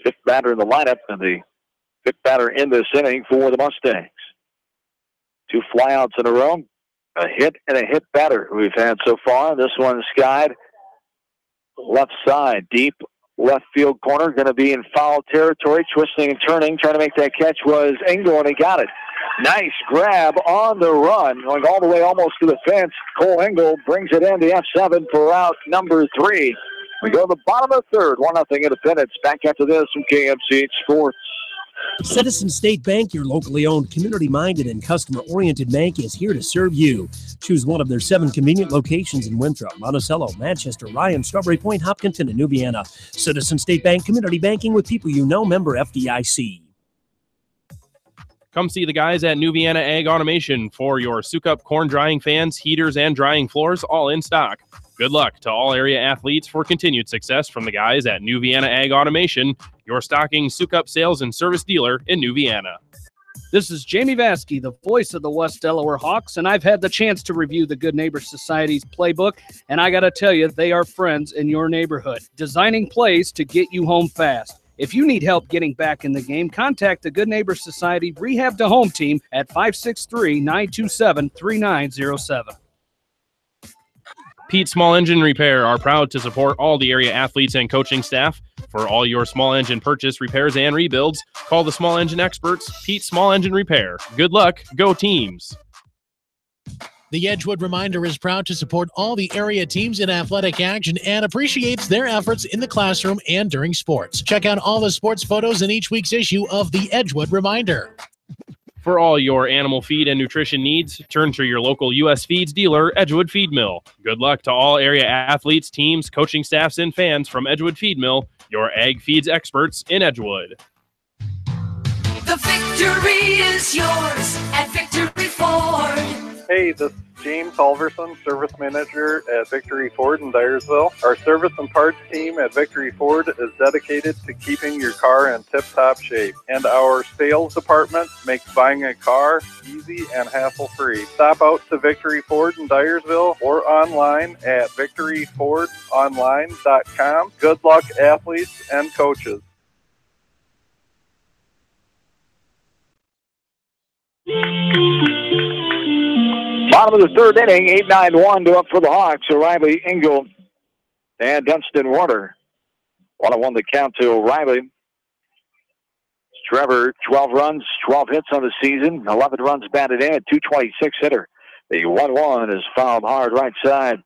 5th batter in the lineup and the 5th batter in this inning for the Mustangs. 2 flyouts in a row. A hit and a hit batter we've had so far. This one skied left side, deep left field corner. Going to be in foul territory, twisting and turning. Trying to make that catch was Engel, and he got it. Nice grab on the run, going all the way almost to the fence. Cole Engel brings it in the F7 for out number 3. We go to the bottom of the third, 1-0 Independence. Back after this from KMCH Sports. Citizen State Bank, your locally owned, community-minded, and customer-oriented bank, is here to serve you. Choose one of their 7 convenient locations in Winthrop, Monticello, Manchester, Ryan, Strawberry Point, Hopkinton, and New Vienna. Citizen State Bank, community banking with people you know, member FDIC. Come see the guys at New Vienna Ag Automation for your Sukup corn drying fans, heaters, and drying floors, all in stock. Good luck to all area athletes for continued success from the guys at New Vienna Ag Automation, your stocking Sukup sales and service dealer in New Vienna. This is Jamie Vaskey, the voice of the West Delaware Hawks, and I've had the chance to review the Good Neighbor Society's playbook, and I got to tell you, they are friends in your neighborhood, designing plays to get you home fast. If you need help getting back in the game, contact the Good Neighbor Society Rehab to Home team at 563-927-3907. Pete Small Engine Repair are proud to support all the area athletes and coaching staff. For all your small engine purchase, repairs, and rebuilds, call the small engine experts, Pete Small Engine Repair. Good luck. Go teams. The Edgewood Reminder is proud to support all the area teams in athletic action and appreciates their efforts in the classroom and during sports. Check out all the sports photos in each week's issue of the Edgewood Reminder. For all your animal feed and nutrition needs, turn to your local U.S. Feeds dealer, Edgewood Feed Mill. Good luck to all area athletes, teams, coaching staffs, and fans from Edgewood Feed Mill, your ag feeds experts in Edgewood. The victory is yours at Victory Ford. Hey, this is James Halverson, Service Manager at Victory Ford in Dyersville. Our service and parts team at Victory Ford is dedicated to keeping your car in tip-top shape. And our sales department makes buying a car easy and hassle-free. Stop out to Victory Ford in Dyersville or online at victoryfordonline.com. Good luck, athletes and coaches. Bottom of the third inning, 8-9-1 to up for the Hawks. O'Reilly, Engel, and Dunston Warner. 1-1 the count to O'Reilly. Trevor, 12 runs, 12 hits on the season, 11 runs batted in, 226 hitter. The 1-1 is fouled hard right side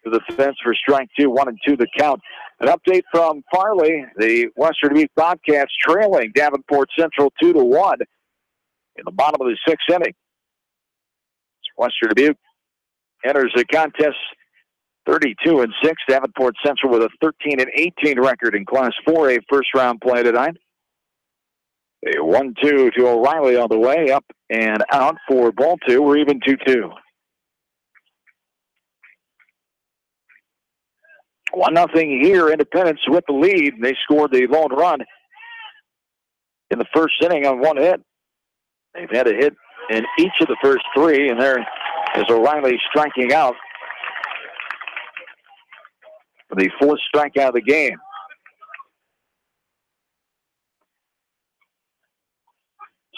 to the fence for strike 2, 1-2 the count. An update from Farley, the Western Dubuque Bobcats trailing Davenport Central 2-1 in the bottom of the sixth inning. Western Dubuque enters the contest 32-6. Davenport Central with a 13-18 record in Class 4A first-round play tonight. A 1-2 to O'Reilly on the way, up and out for ball 2. We're even 2-2. 1-0 here. Independence with the lead. They scored the lone run in the first inning on one hit. They've had a hit in each of the first 3, and there is O'Reilly striking out for the 4th strikeout of the game.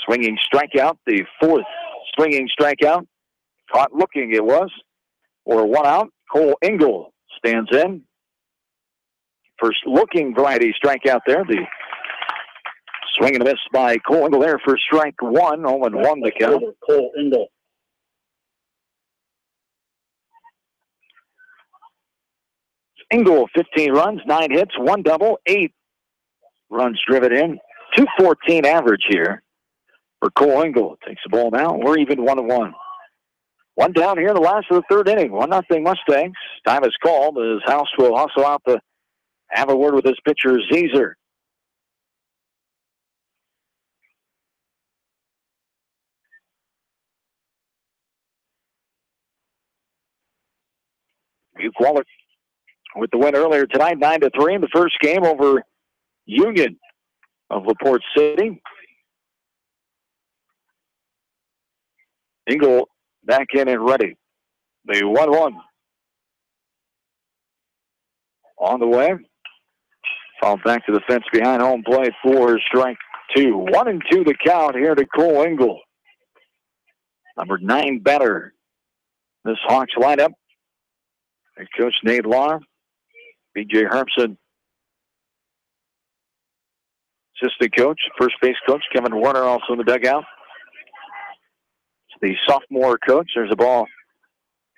Swinging strikeout, the 4th swinging strikeout. Caught looking it was, or 1 out. Cole Engel stands in. First looking variety strikeout there. The swing and a miss by Cole Engel there for strike 1. 0-1 the count. Cole Engel. Engel, 15 runs, 9 hits, 1 double, 8 runs driven in. 214 average here for Cole Engel. Takes the ball now. We're even 1-1. One down here in the last of the third inning. 1-0 Mustangs. Time is called as House will hustle out to have a word with his pitcher, Zeezer. Dubuque Waller with the win earlier tonight, 9-3 in the first game over Union of LaPorte City. Engel back in and ready. The 1-1 on the way. Fouled back to the fence behind home plate for strike 2. 1-2 the count here to Cole Engel. Number 9 batter. This Hawks lineup. Head coach Nate Lahr, B.J. Hermson, assistant coach, first base coach Kevin Warner also in the dugout. It's the sophomore coach. There's a ball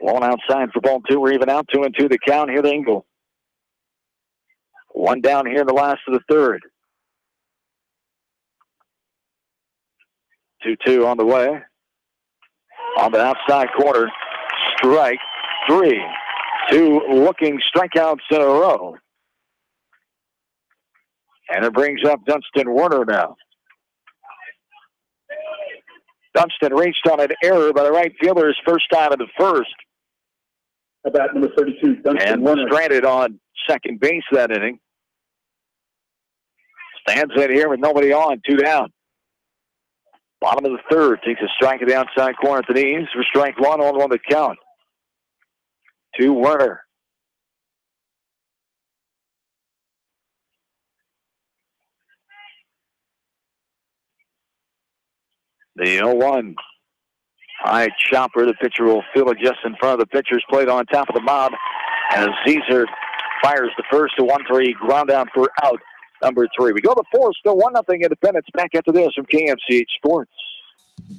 blown outside for ball 2. We're even out 2-2 the count here to Engel. 1 down here in the last of the third. 2-2 on the way. On the outside corner, strike 3. 2 looking strikeouts in a row. And it brings up Dunstan Werner now. Dunstan reached on an error by the right fielder his first time in the first. About number 32, Dunstan Werner. And stranded on second base that inning. Stands in here with nobody on, 2 down. Bottom of the third, takes a strike at the outside corner at the knees for strike 1 on 1 to count. 2 Werner. The 0-1. High chopper. The pitcher will field it just in front of the pitcher's plate on top of the mound. As Caesar fires the first to 1-3, ground down for out number 3. We go to 4, still 1-0 Independence. Back after this from KMCH Sports.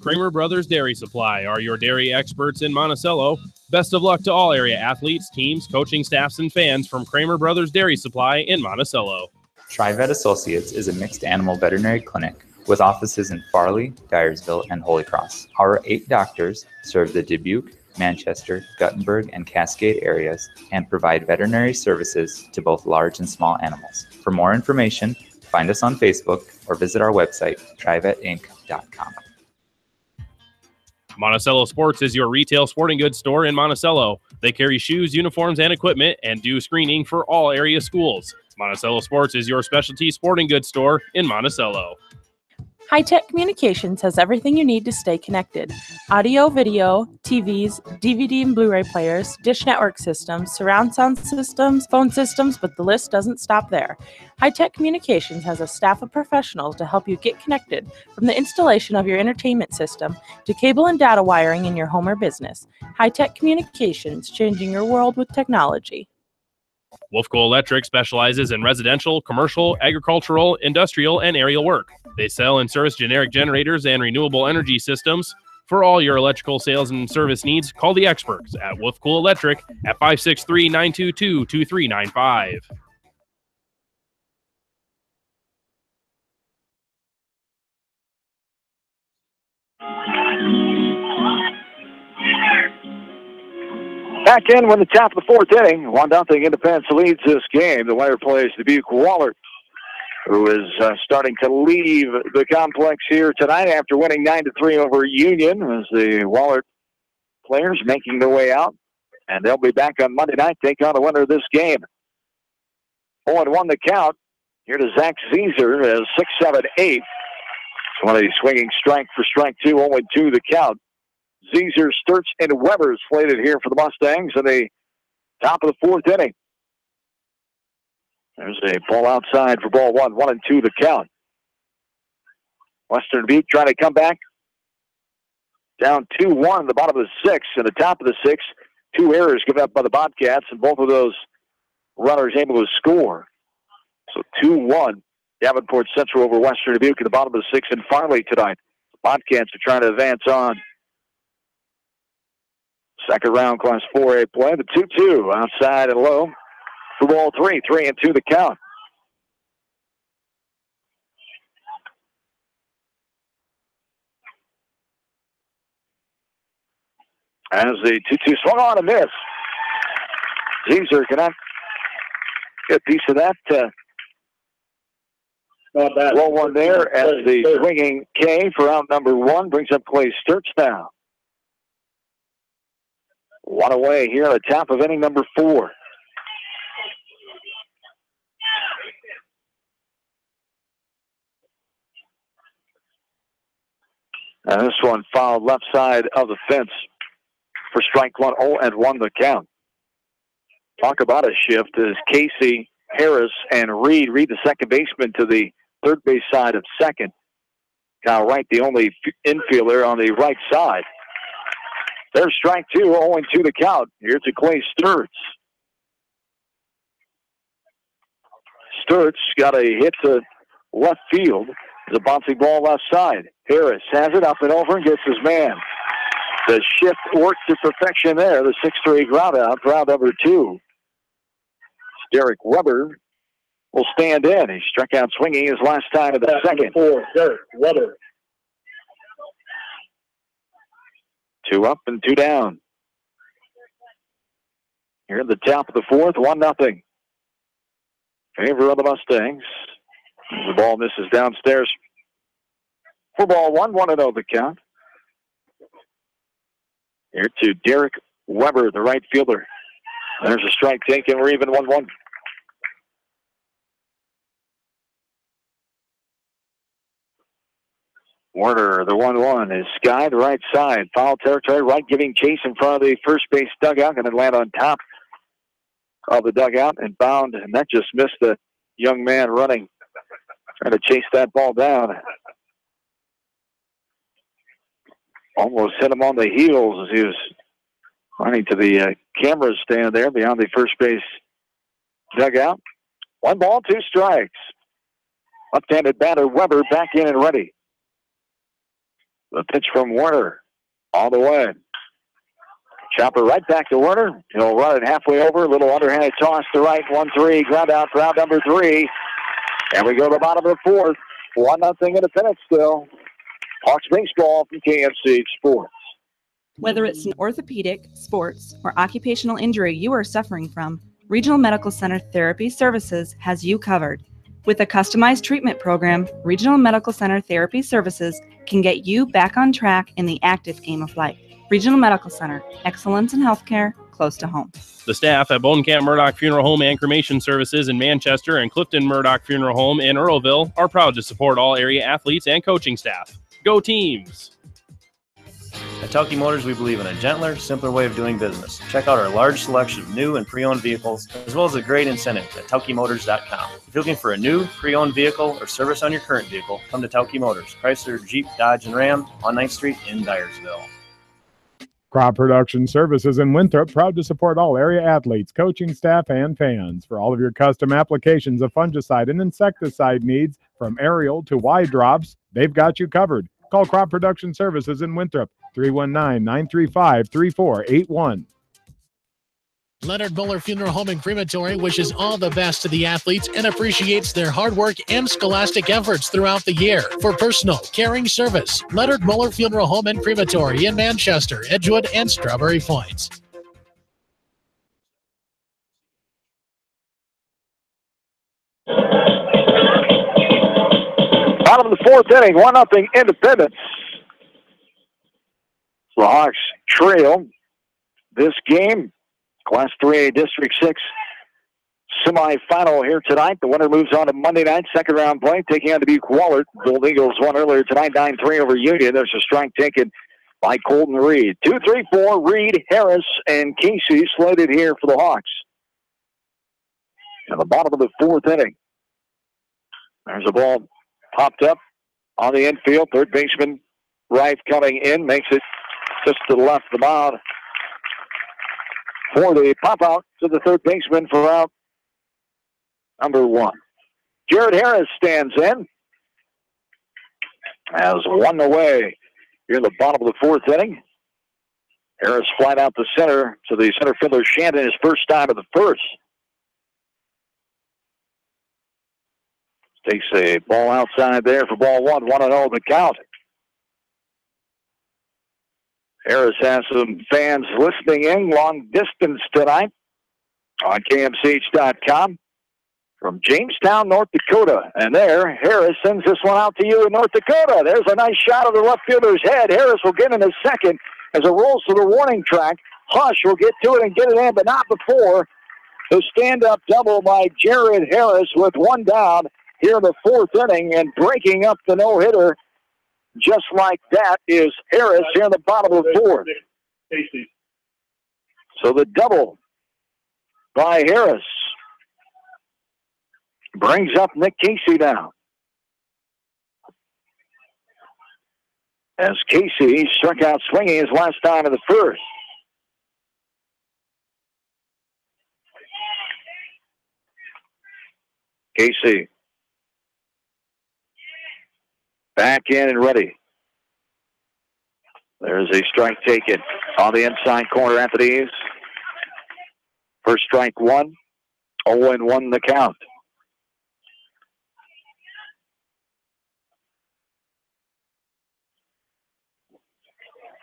Kramer Brothers Dairy Supply are your dairy experts in Monticello. Best of luck to all area athletes, teams, coaching staffs, and fans from Kramer Brothers Dairy Supply in Monticello. TriVet Associates is a mixed animal veterinary clinic with offices in Farley, Dyersville, and Holy Cross. Our 8 doctors serve the Dubuque, Manchester, Guttenberg, and Cascade areas and provide veterinary services to both large and small animals. For more information, find us on Facebook or visit our website, trivetinc.com. Monticello Sports is your retail sporting goods store in Monticello. They carry shoes, uniforms, and equipment and do screening for all area schools. Monticello Sports is your specialty sporting goods store in Monticello. High-Tech Communications has everything you need to stay connected. Audio, video, TVs, DVD and Blu-ray players, dish network systems, surround sound systems, phone systems, but the list doesn't stop there. High-Tech Communications has a staff of professionals to help you get connected, from the installation of your entertainment system to cable and data wiring in your home or business. High-Tech Communications, changing your world with technology. Wolfco Electric specializes in residential, commercial, agricultural, industrial, and aerial work. They sell and service generic generators and renewable energy systems. For all your electrical sales and service needs, call the experts at Wolfco Electric at 563-922-2395. Back in with the top of the 4th inning. 1-0 Independence leads this game. The winner plays Dubuque Waller, who is starting to leave the complex here tonight after winning 9-3 over Union, as the Waller players making their way out. And they'll be back on Monday night, take on the winner of this game. 0-1 the count. Here to Zach Caesar as 6-7-8. It's one of these swinging strike for strike 2, 0-2 the count. Caesar, Sturts, and Weber slated here for the Mustangs in the top of the 4th inning. There's a ball outside for ball 1, 1-2 the count. Western Dubuque trying to come back. Down 2-1 in the bottom of the 6th. In the top of the 6th, 2 errors given up by the Bobcats, and both of those runners able to score. So 2-1, Davenport Central over Western Dubuque in the bottom of the 6th in Farley tonight. The Bobcats are trying to advance on. Second round Class 4A play. The 2-2 outside and low for ball 3, 3-2 the count. As the 2-2 swung on a miss. Caesar cannot get a piece of that. Not bad. Low one there as the swinging K for out number 1 brings up Clay Sturts now. 1 away here at the top of inning number 4. And this one fouled left side of the fence for strike 1, 0-1 the count. Talk about a shift as Casey, Harris, and Reed the second baseman to the third base side of second. Kyle Wright, the only infielder on the right side. There's strike 2, 0-2 the count. Here to Clay Sturts. Sturts got a hit to left field. There's a bouncing ball left side. Harris has it up and over and gets his man. The shift worked to perfection there. The 6-3 ground out for out number 2. Derek Weber will stand in. He struck out swinging his last time of the second. 4, Derek Weber. 2 up and 2 down. Here in the top of the fourth, 1-0. Favor of the Mustangs. The ball misses downstairs. For ball 1-0 the count. Here to Derek Weber, the right fielder. There's a strike taken. We're even 1-1. Warner, the 1-1 is Sky, the right side. Foul territory, right, giving chase in front of the first base dugout. Going to land on top of the dugout and bound. And that just missed the young man running, trying to chase that ball down. Almost hit him on the heels as he was running to the camera stand there beyond the first base dugout. 1 ball, 2 strikes. Left-handed batter Weber back in and ready. The pitch from Warner all the way. Chopper right back to Warner. He'll run it halfway over. A little underhanded toss to right. 1-3. Ground out. Ground number 3. And we go to the bottom of the fourth. 1-0 Independence still. Hawks baseball from KFC Sports. Whether it's an orthopedic, sports, or occupational injury you are suffering from, Regional Medical Center Therapy Services has you covered. With a customized treatment program, Regional Medical Center Therapy Services can get you back on track in the active game of life. Regional Medical Center, excellence in healthcare, close to home. The staff at Bonecamp Murdoch Funeral Home and Cremation Services in Manchester and Clifton Murdoch Funeral Home in Earlville are proud to support all area athletes and coaching staff. Go teams! At Tauke Motors, we believe in a gentler, simpler way of doing business. Check out our large selection of new and pre-owned vehicles, as well as a great incentive at TaukeMotors.com. If you're looking for a new, pre-owned vehicle or service on your current vehicle, come to Tauke Motors, Chrysler, Jeep, Dodge, and Ram on 9th Street in Dyersville. Crop Production Services in Winthrop, proud to support all area athletes, coaching staff, and fans. For all of your custom applications of fungicide and insecticide needs, from aerial to wide drops, they've got you covered. Call Crop Production Services in Winthrop, 319-935-3481. Leonard Muller Funeral Home and Crematory wishes all the best to the athletes and appreciates their hard work and scholastic efforts throughout the year. For personal, caring service, Leonard Muller Funeral Home and Crematory in Manchester, Edgewood, and Strawberry Points. Bottom of the fourth inning, 1-0 Independence. The Hawks trail this game. Class 3A District 6 semifinal here tonight. The winner moves on to Monday night, second round play, taking on Dubuque Wahlert. Gold Eagles won earlier tonight, 9-3 over Union. There's a strike taken by Colton Reed. 2-3-4, Reed, Harris, and Casey slated here for the Hawks. And the bottom of the fourth inning. There's a ball popped up on the infield. Third baseman Reif coming in, makes it just to the left of the mound for the pop out to the third baseman for out number 1. Jared Harris stands in as 1 away here in the bottom of the fourth inning. Harris flied out the center to the center fielder Shandon, his first time of the first. Takes a ball outside there for ball 1, 1-0 the count. Harris has some fans listening in long distance tonight on KMCH.com from Jamestown, North Dakota. And there, Harris sends this one out to you in North Dakota. There's a nice shot of the left fielder's head. Harris will get in a second as it rolls to the warning track. Hush will get to it and get it in, but not before the stand-up double by Jared Harris with 1 down here in the fourth inning, and breaking up the no-hitter just like that is Harris here in the bottom of the fourth. So the double by Harris brings up Nick Casey down. As Casey struck out swinging his last time in the first. Casey back in and ready. There's a strike taken on the inside corner, Anthony's. First strike 1, 0-1 the count.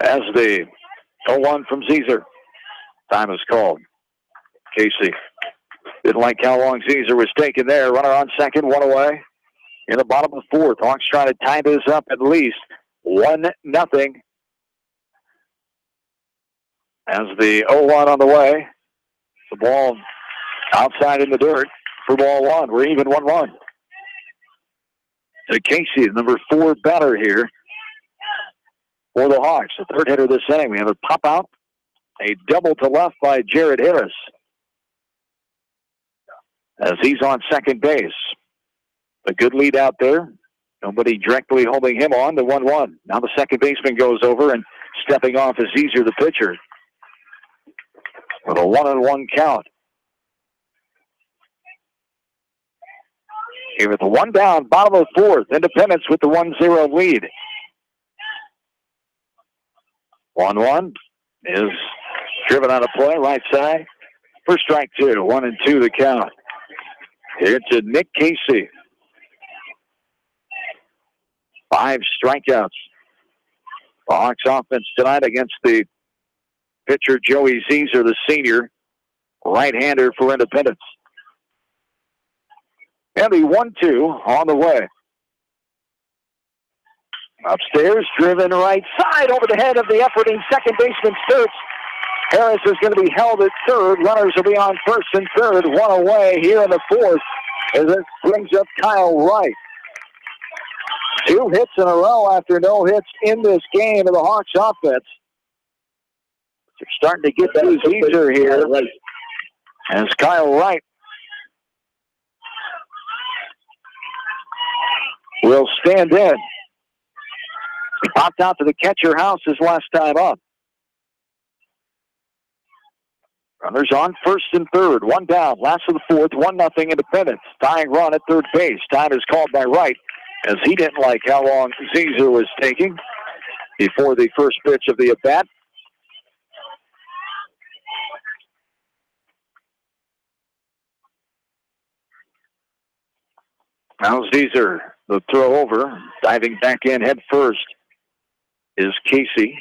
As the 0-1 from Zezer. Time is called. Casey didn't like how long Zezer was taking there. Runner on second, 1 away. In the bottom of the fourth, Hawks trying to tie this up at least 1-0. As the 0-1 on the way. The ball outside in the dirt for ball one. We're even 1-1. To Casey, the number 4 batter here for the Hawks. The third hitter this inning. We have a pop out. A double to left by Jared Harris. As he's on second base. A good lead out there. Nobody directly holding him on. The 1-1. Now the second baseman goes over, and stepping off is Zezer, the pitcher. With a 1-1 count. Here with the 1 down, bottom of the fourth. Independence with the 1-0 lead. 1-1 is driven on a play, right side. For strike 2, 1-2 the count. Here to Nick Casey. 5 strikeouts. The Hawks offense tonight against the pitcher Joey Zezer, the senior, right-hander for Independence. And the 1-2 on the way. Upstairs, driven right side over the head of the efforting second baseman Sturts. Harris is going to be held at third. Runners will be on first and third. 1 away here in the fourth as it brings up Kyle Wright. 2 hits in a row after no hits in this game of the Hawks offense. They're starting to get through Zezer here. As Kyle Wright will stand in. He popped out to the catcher house his last time up. Runners on first and third. 1 down. Last of the fourth. 1-0 Independence. Tying run at third base. Time is called by Wright, as he didn't like how long Zezer was taking before the first pitch of the at-bat. Now Zezer, the throw over. Diving back in head first is Casey.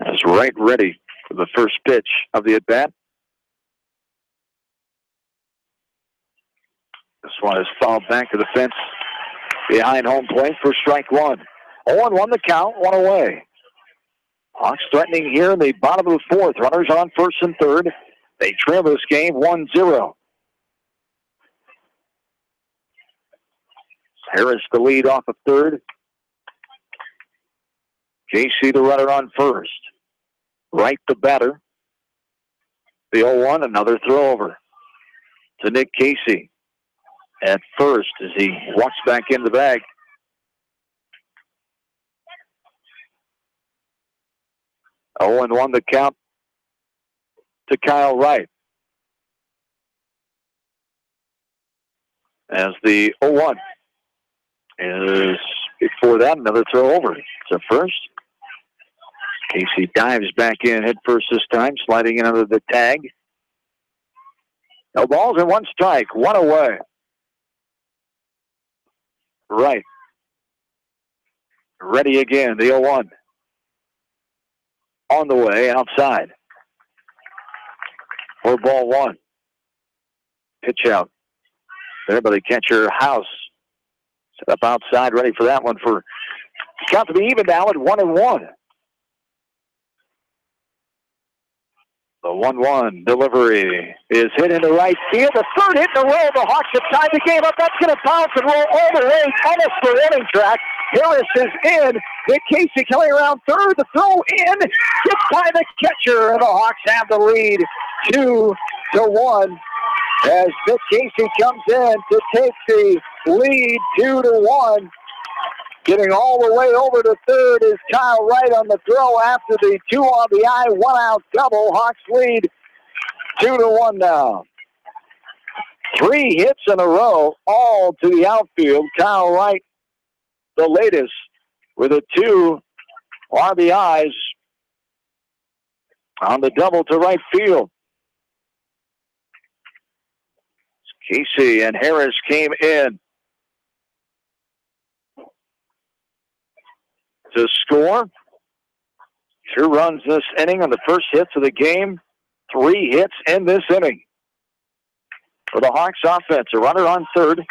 Is Wright ready for the first pitch of the at-bat. This one is fouled back to the fence behind home plate for strike 1. 0-1 the count, 1 away. Hawks threatening here in the bottom of the fourth. Runners on first and third. They trail this game 1-0. Harris the lead off of third. Casey the runner on first. Wright the batter. The 0-1, another throw over to Nick Casey at first as he walks back in the bag. Oh, and 1 the count to Kyle Wright. As the 0-1 is before that, another throw over to first. Casey dives back in head first this time, sliding in under the tag. No balls and 1 strike, 1 away. Right. Ready again, the 0-1. On the way, outside. For ball 1. Pitch out. There by the catcher House. Set up outside, ready for that one for count to be even now at 1-1. The 1-1 delivery is hit into right field. The third hit in a row. The Hawks have tied the game up. That's going to bounce and roll all the way almost the running track. Harris is in. Nick Casey coming around third. The throw in. Gets by the catcher, and the Hawks have the lead 2-1. As Nick Casey comes in to take the lead 2-1. Getting all the way over to third is Kyle Wright on the throw after the 2 on the eye, 1 out double. Hawks lead 2-1 now. 3 hits in a row, all to the outfield. Kyle Wright, the latest, with a 2 RBIs on the double to right field. Casey and Harris came in. to score. 2 runs this inning on the first hits of the game. 3 hits in this inning. For the Hawks offense, a runner on third.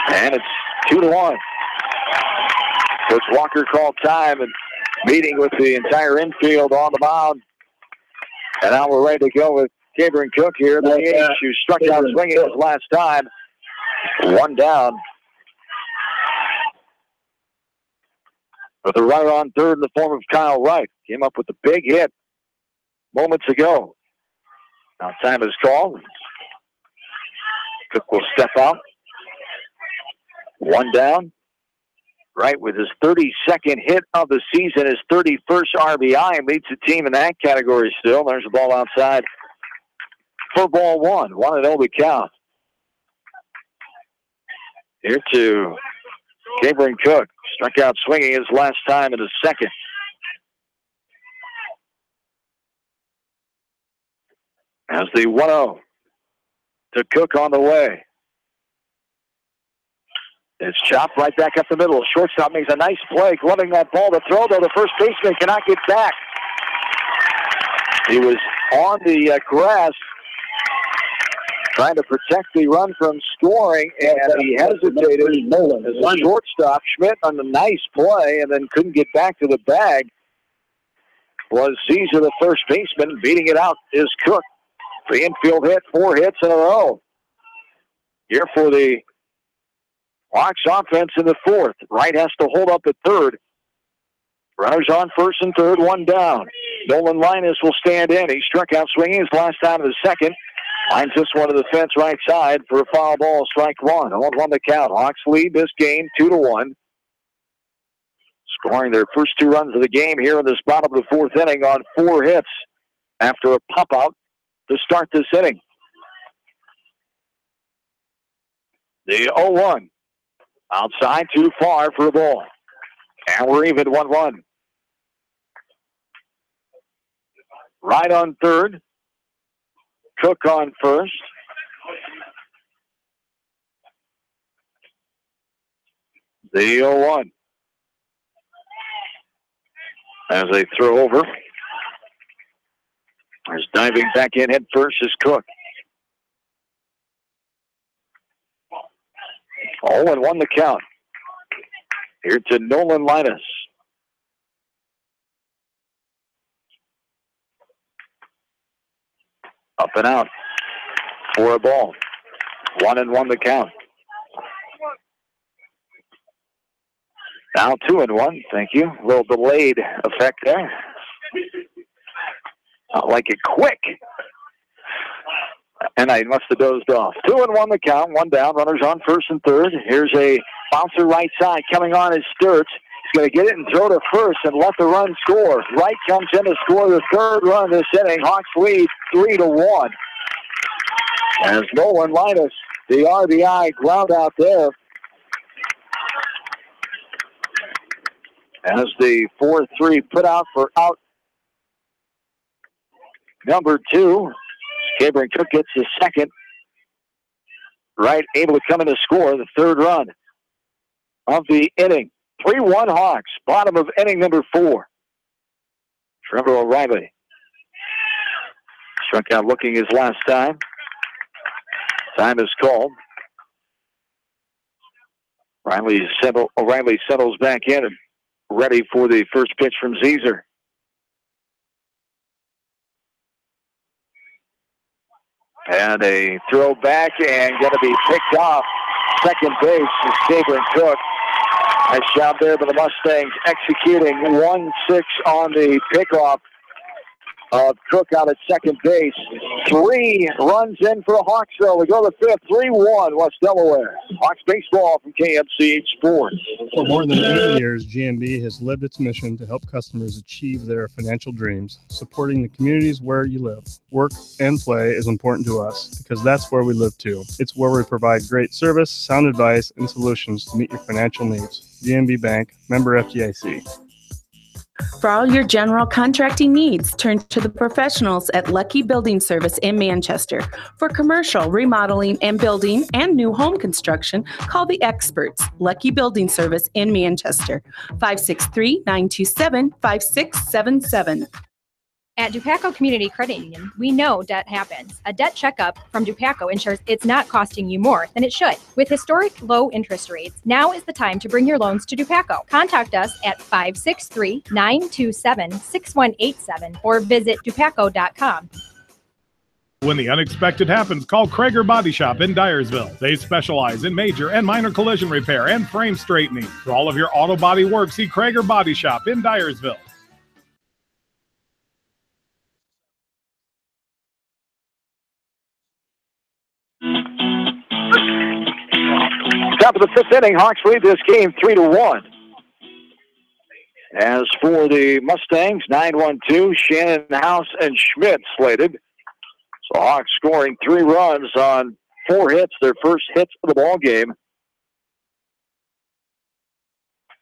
And it's 2-1. Coach Walker called time and meeting with the entire infield on the mound. And now we're ready to go with Gabriel Cook here. The A's who struck out swinging his last time. 1 down. With a runner on third in the form of Kyle Wright. Came up with a big hit moments ago. Now time is called. Cook will step out. 1 down. Wright with his 32nd hit of the season, his 31st RBI, leads the team in that category still. There's the ball outside for ball 1. 1-0 the count. Here to Gabriel Cook. Struck out swinging his last time in the second. As the 1-0 to Cook on the way. It's chopped right back up the middle. Shortstop makes a nice play, gloving that ball to throw, though the first baseman cannot get back. He was on the grass trying to protect the run from scoring, and he hesitated as a shortstop. Schmidt on the nice play and then couldn't get back to the bag. Was Caesar, the first baseman. Beating it out is Cook. The infield hit, 4 hits in a row. Here for the Hawks offense in the 4th. Wright has to hold up at third. Runners on first and third, 1 down. Nolan Linus will stand in. He struck out swinging his last time in the second. Lines this one to the fence right side for a foul ball, strike 1. 0-1 the count. Hawks lead this game 2-1. Scoring their first 2 runs of the game here in this bottom of the 4th inning on 4 hits after a pop out to start this inning. The 0-1. Outside, too far for a ball. And we're even 1-1. Right on third. Cook on first. The 0-1. As they throw over. There's diving back in head first is Cook. 0-1 the count. Here to Nolan Linus. Up and out for a ball. 1-1 the count. Now 2-1. Thank you. A little delayed effect there. I like it quick. And I must have dozed off. 2-1 the count. 1 down. Runners on first and third. Here's a bouncer right side coming on his Sturts. He's going to get it and throw to first and let the run score. Wright comes in to score the 3rd run this inning. Hawks lead 3-1. As Nolan Linus, the RBI ground out there. As the 4-3 put out for out number 2. Gabriel Cook gets the second. Wright able to come in to score the 3rd run of the inning. 3-1 Hawks, bottom of inning number 4. Trevor O'Reilly struck out looking his last time. Time is called. O'Reilly settles back in and ready for the first pitch from Caesar. And a throw back and going to be picked off. Second base is Gabriel Cook. Nice job there by the Mustangs, executing 1-6 on the pickoff of Cook out at second base. 3 runs in for Hawksville. We go to the 5th, 3-1 West Delaware. Hawks baseball from KMCH Sports. For more than 80 years, GMB has lived its mission to help customers achieve their financial dreams. Supporting the communities where you live, work, and play is important to us because that's where we live too. It's where we provide great service, sound advice, and solutions to meet your financial needs. GMB Bank, member FDIC. For all your general contracting needs, turn to the professionals at Lucky Building Service in Manchester. For commercial, remodeling and building, and new home construction, call the experts, Lucky Building Service in Manchester, 563-927-5677. At Dupaco Community Credit Union, we know debt happens. A debt checkup from Dupaco ensures it's not costing you more than it should. With historic low interest rates, now is the time to bring your loans to Dupaco. Contact us at 563-927-6187 or visit dupaco.com. When the unexpected happens, call Krager Body Shop in Dyersville. They specialize in major and minor collision repair and frame straightening. For all of your auto body work, see Krager Body Shop in Dyersville. Top of the fifth inning, Hawks lead this game 3-1. As for the Mustangs, 9-1-2, Shannon, House, and Schmidt slated. So Hawks scoring 3 runs on 4 hits, their first hits of the ball game.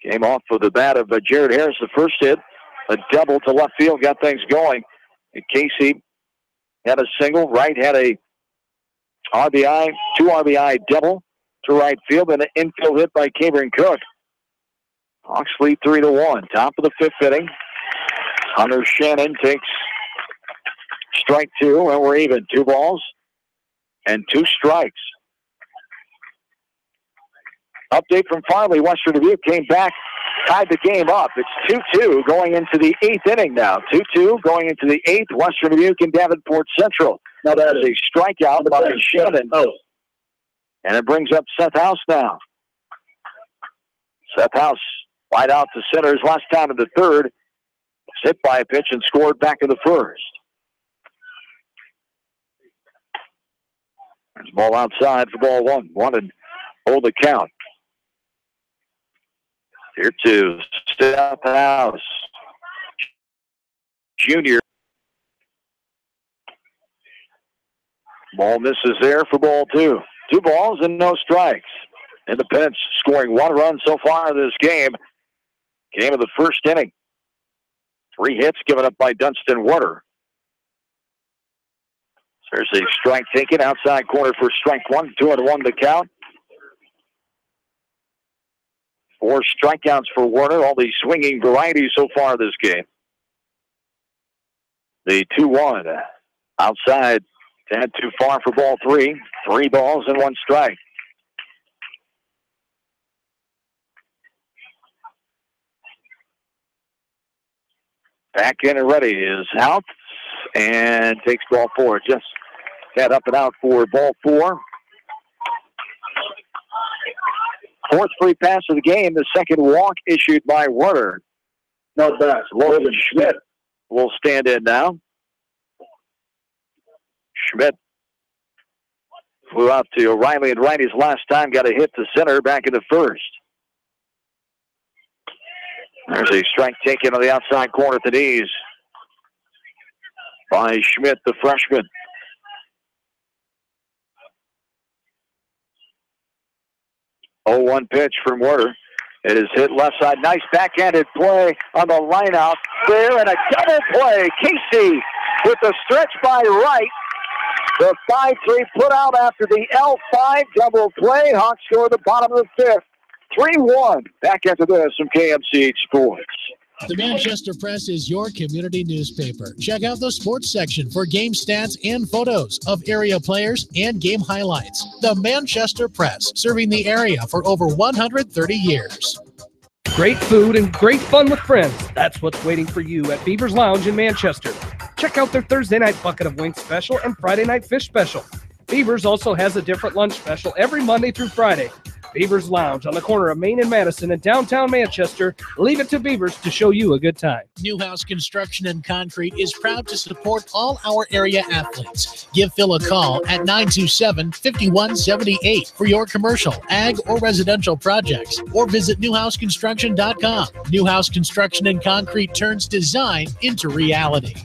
Came off of the bat of Jared Harris, the first hit. A double to left field got things going. And Casey had a single. Wright had a RBI, 2 RBI double to right field, and an infield hit by Cameron Cook. Hawks lead 3-1. Top of the fifth inning. Hunter Shannon takes strike 2, and we're even. 2 balls and 2 strikes. Update from Farley. Western Dubuque came back, tied the game up. It's 2-2 going into the 8th inning now. 2-2 going into the 8th. Western Dubuque and Davenport Central. Now that is a strikeout by Shannon. And it brings up Seth House now. Seth House wide out to center his last time in the third. Hit by a pitch and scored back in the first. There's a ball outside for ball 1. Wanted hold the count. Here to Seth House. Junior. Ball misses there for ball 2. 2 balls and no strikes. Independence scoring 1 run so far in this game. Game of the first inning. 3 hits given up by Dunstan Warner. So there's a strike taken outside corner for strike 1. 2-1 the count. 4 strikeouts for Warner. All the swinging varieties so far this game. The 2-1 outside. Tad too far for ball 3. 3 balls and 1 strike. Back in and ready is House and takes ball 4. Just head up and out for ball 4. 4th free pass of the game. The second walk issued by Warner. No bad. Logan Schmidt will stand in now. Schmidt flew out to O'Reilly and right his last time, got a hit to center back in the first. There's a strike taken on the outside corner at the knees by Schmidt, the freshman. Oh, 1 pitch from Warner. It is hit left side. Nice backhanded play on the line out there, and a double play. Casey with the stretch by right. The 5-3 put out after the L5 double play. Hawks score the bottom of the 5th. 3-1. Back after this from KMCH Sports. The Manchester Press is your community newspaper. Check out the sports section for game stats and photos of area players and game highlights. The Manchester Press, serving the area for over 130 years. Great food and great fun with friends. That's what's waiting for you at Beaver's Lounge in Manchester. Check out their Thursday night bucket of wings special and Friday night fish special. Beaver's also has a different lunch special every Monday through Friday. Beaver's Lounge on the corner of Main and Madison in downtown Manchester. Leave it to Beaver's to show you a good time. Newhouse Construction and Concrete is proud to support all our area athletes. Give Phil a call at 927-5178 for your commercial, ag, or residential projects, or visit newhouseconstruction.com. Newhouse Construction and Concrete turns design into reality.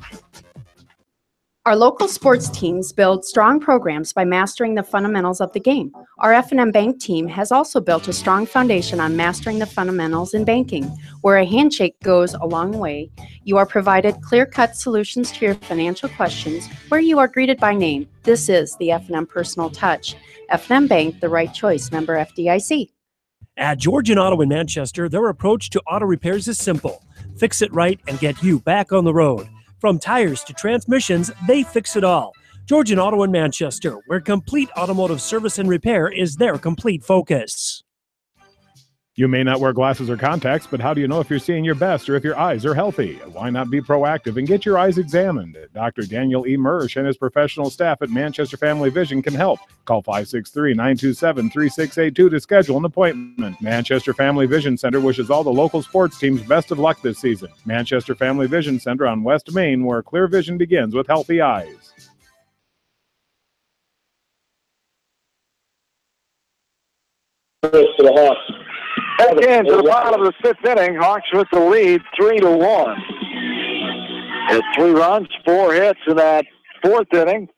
Our local sports teams build strong programs by mastering the fundamentals of the game. Our F&M Bank team has also built a strong foundation on mastering the fundamentals in banking, where a handshake goes a long way. You are provided clear-cut solutions to your financial questions, where you are greeted by name. This is the F&M Personal Touch. F&M Bank, the right choice. Member FDIC. At Georgian Auto in Manchester, their approach to auto repairs is simple. Fix it right and get you back on the road. From tires to transmissions, they fix it all. Georgian Auto in Manchester, where complete automotive service and repair is their complete focus. You may not wear glasses or contacts, but how do you know if you're seeing your best or if your eyes are healthy? Why not be proactive and get your eyes examined? Dr. Daniel E. Mersch and his professional staff at Manchester Family Vision can help. Call 563-927-3682 to schedule an appointment. Manchester Family Vision Center wishes all the local sports teams best of luck this season. Manchester Family Vision Center on West Main, where clear vision begins with healthy eyes. To the Hawks. Back into the bottom of the fifth inning, Hawks with the lead, 3-1. Hit 3 runs, 4 hits in that fourth inning.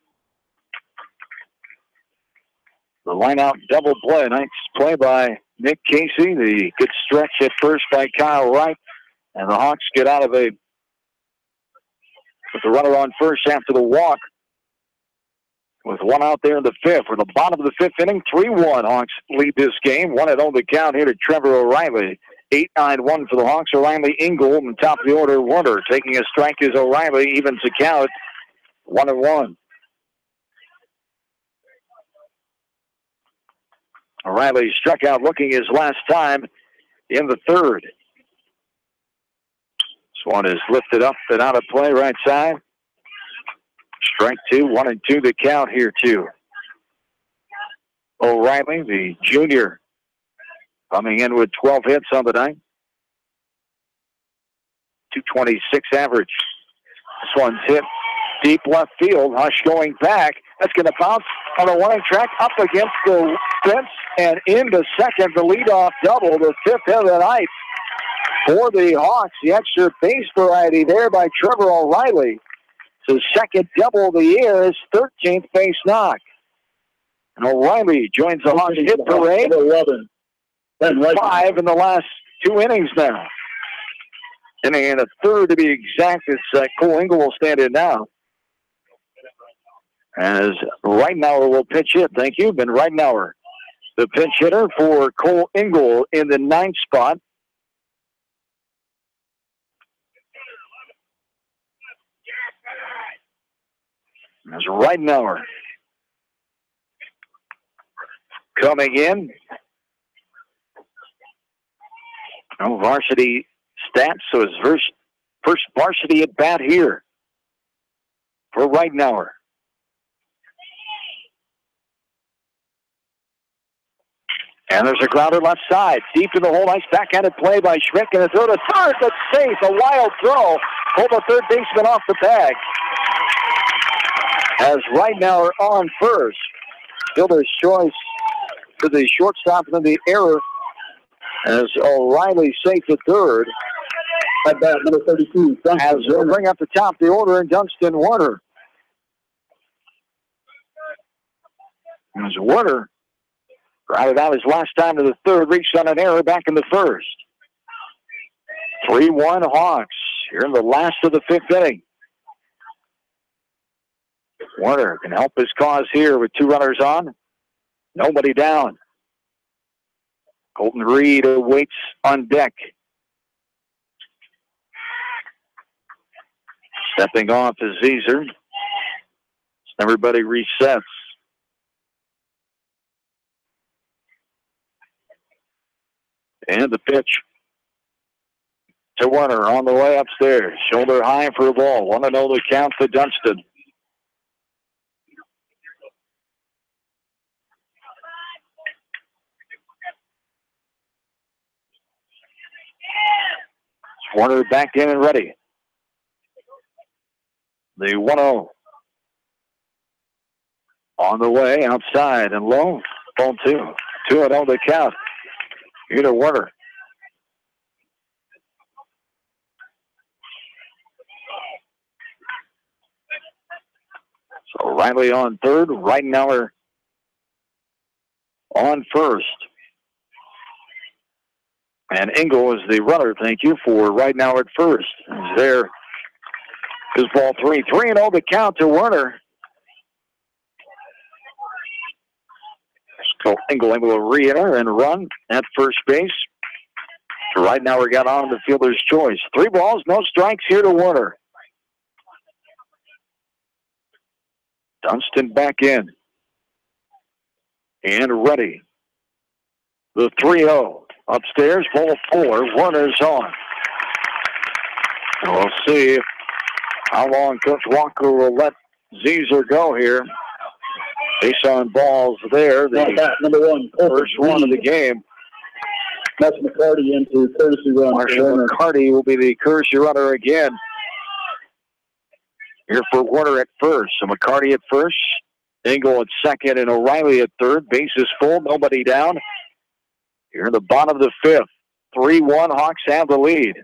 The line-out double play. Nice play by Nick Casey. The good stretch at first by Kyle Wright. And the Hawks get out of with the runner on first after the walk. With 1 out there in the fifth. We're in the bottom of the fifth inning. 3-1. Hawks lead this game. 1-0 the count here to Trevor O'Reilly. 8-9-1 for the Hawks. O'Reilly, Ingold, and top of the order, Warner. Taking a strike is O'Reilly. Evens the count. 1-1. O'Reilly struck out looking his last time in the third. This one is lifted up and out of play right side. Strike 2, 1-2 the count here too. O'Reilly, the junior, coming in with 12 hits on the night. 226 average. This one's hit deep left field. Hush going back. That's going to bounce on the warning track up against the fence and into second. The leadoff double, the fifth hit of the night for the Hawks. The extra base variety there by Trevor O'Reilly. The second double of the year, his 13th base knock. And O'Reilly joins the Hawks hit parade. 5 in the last 2 innings now. Inning and a third to be exact. It's Cole Ingle will stand in now. As Reitenauer will pitch hit. Thank you, Ben Reitenauer. The pinch hitter for Cole Ingle in the 9th spot. There's Reitenauer coming in. No varsity stats, so his first varsity at bat here for Reitenauer. And there's a grounder left side, deep in the hole. Nice backhanded play by Schmidt. And a throw to third, that's safe. A wild throw. Pulled the third baseman off the bag. As Reitenauer on first. Fielder's choice to the shortstop, and then the error as O'Reilly safe at third. At bat, number 32. As they'll bring up the top of the order, and Dunstan Warner. As Warner grounded out his last time to the third, reached on an error back in the first. 3-1 Hawks here in the last of the fifth inning. Warner can help his cause here with 2 runners on. Nobody down. Colton Reed awaits on deck. Stepping off is Zezer. Everybody resets. And the pitch to Warner on the way upstairs. Shoulder high for the ball. 1-0 the count to Dunstan. Warner back in and ready. The 1-0 on the way outside and low. Ball 2. 2-0 the count. Here to Warner. O'Reilly on third, Reidenauer on first. And Engel is the runner, thank you, for Reidenauer at first. There is ball 3. 3-0 the count to Werner. So Engel able to re-enter and run at first base. Reidenauer got on the fielder's choice. 3 balls, no strikes here to Werner. Dunston back in. And ready. The 3-0. Upstairs, ball 4. Werner's on. And we'll see how long Coach Walker will let Zezer go here. Base on balls there. The number 1. First one of the game. That's McCarty into courtesy run. Marshall McCarty will be the courtesy runner again. Here for Werner at first. So McCarty at first. Engel at second and O'Reilly at third. Base is full. Nobody down. Here in the bottom of the 5th. 3-1. Hawks have the lead.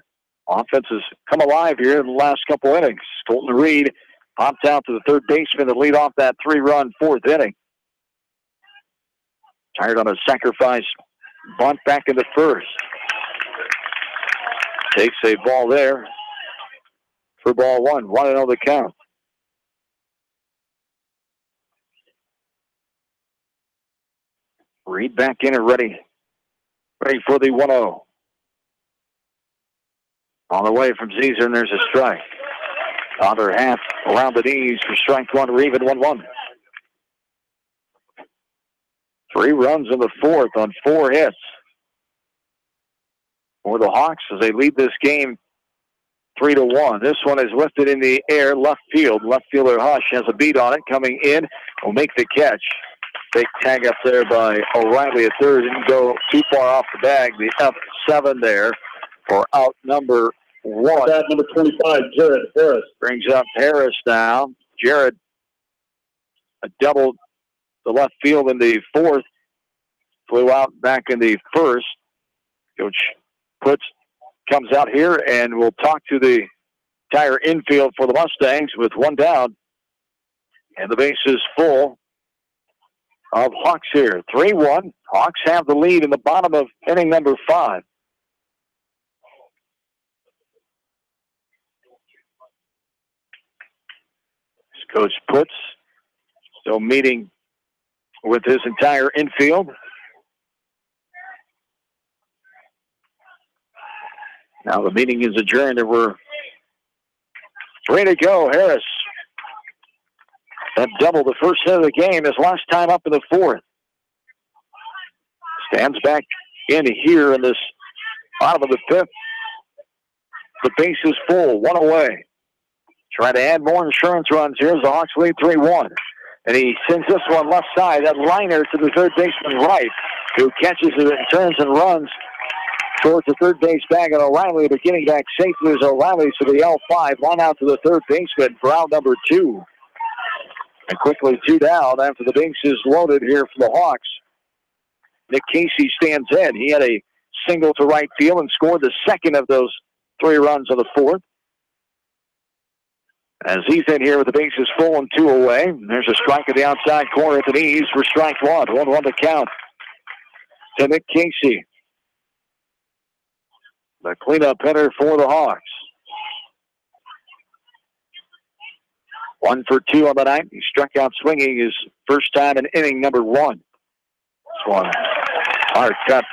Offense has come alive here in the last couple innings. Colton Reed popped out to the third baseman to lead off that 3-run 4th inning. Tired on a sacrifice bunt back in the first. Takes a ball there for ball 1. 1-0 the count. Reed back in and ready. Ready for the 1-0. On the way from Zezer, and there's a strike. Other half around the knees for strike 1. We're even 1-1. 3 runs in the 4th on 4 hits for the Hawks as they lead this game 3-1. This one is lifted in the air, left field. Left fielder Hush has a beat on it. Coming in, will make the catch. Big tag up there by O'Reilly at third. Didn't go too far off the bag. The F7 there for out number 1. That number 25, Jared Harris. Brings up Harris now. Jared doubled the left field in the 4th. Flew out back in the 1st. Coach Putz comes out here and will talk to the entire infield for the Mustangs with 1 down. And the base is full of Hawks here. 3-1. Hawks have the lead in the bottom of inning number 5. Coach Putz still meeting with his entire infield. Now the meeting is adjourned and we're ready to go. Harris, that double the first hit of the game, his last time up in the 4th. Stands back in here in this bottom of the 5th. The base is full, 1 away. Try to add more insurance runs here as the Hawks lead 3-1. And he sends this one left side, that liner to the third baseman right, who catches it and turns and runs towards the third base bag, and O'Reilly, but getting back safely is O'Reilly to the L5, line out to the third baseman for out number 2. And quickly 2 down after the base is loaded here for the Hawks. Nick Casey stands in. He had a single to right field and scored the second of those 3 runs of the 4th. As he's in here with the bases full and 2 away. There's a strike at the outside corner at the knees for strike 1. 1-1 to count to Nick Casey. The cleanup hitter for the Hawks. 1 for 2 on the night. He struck out swinging his first time in inning number 1. This one hard cut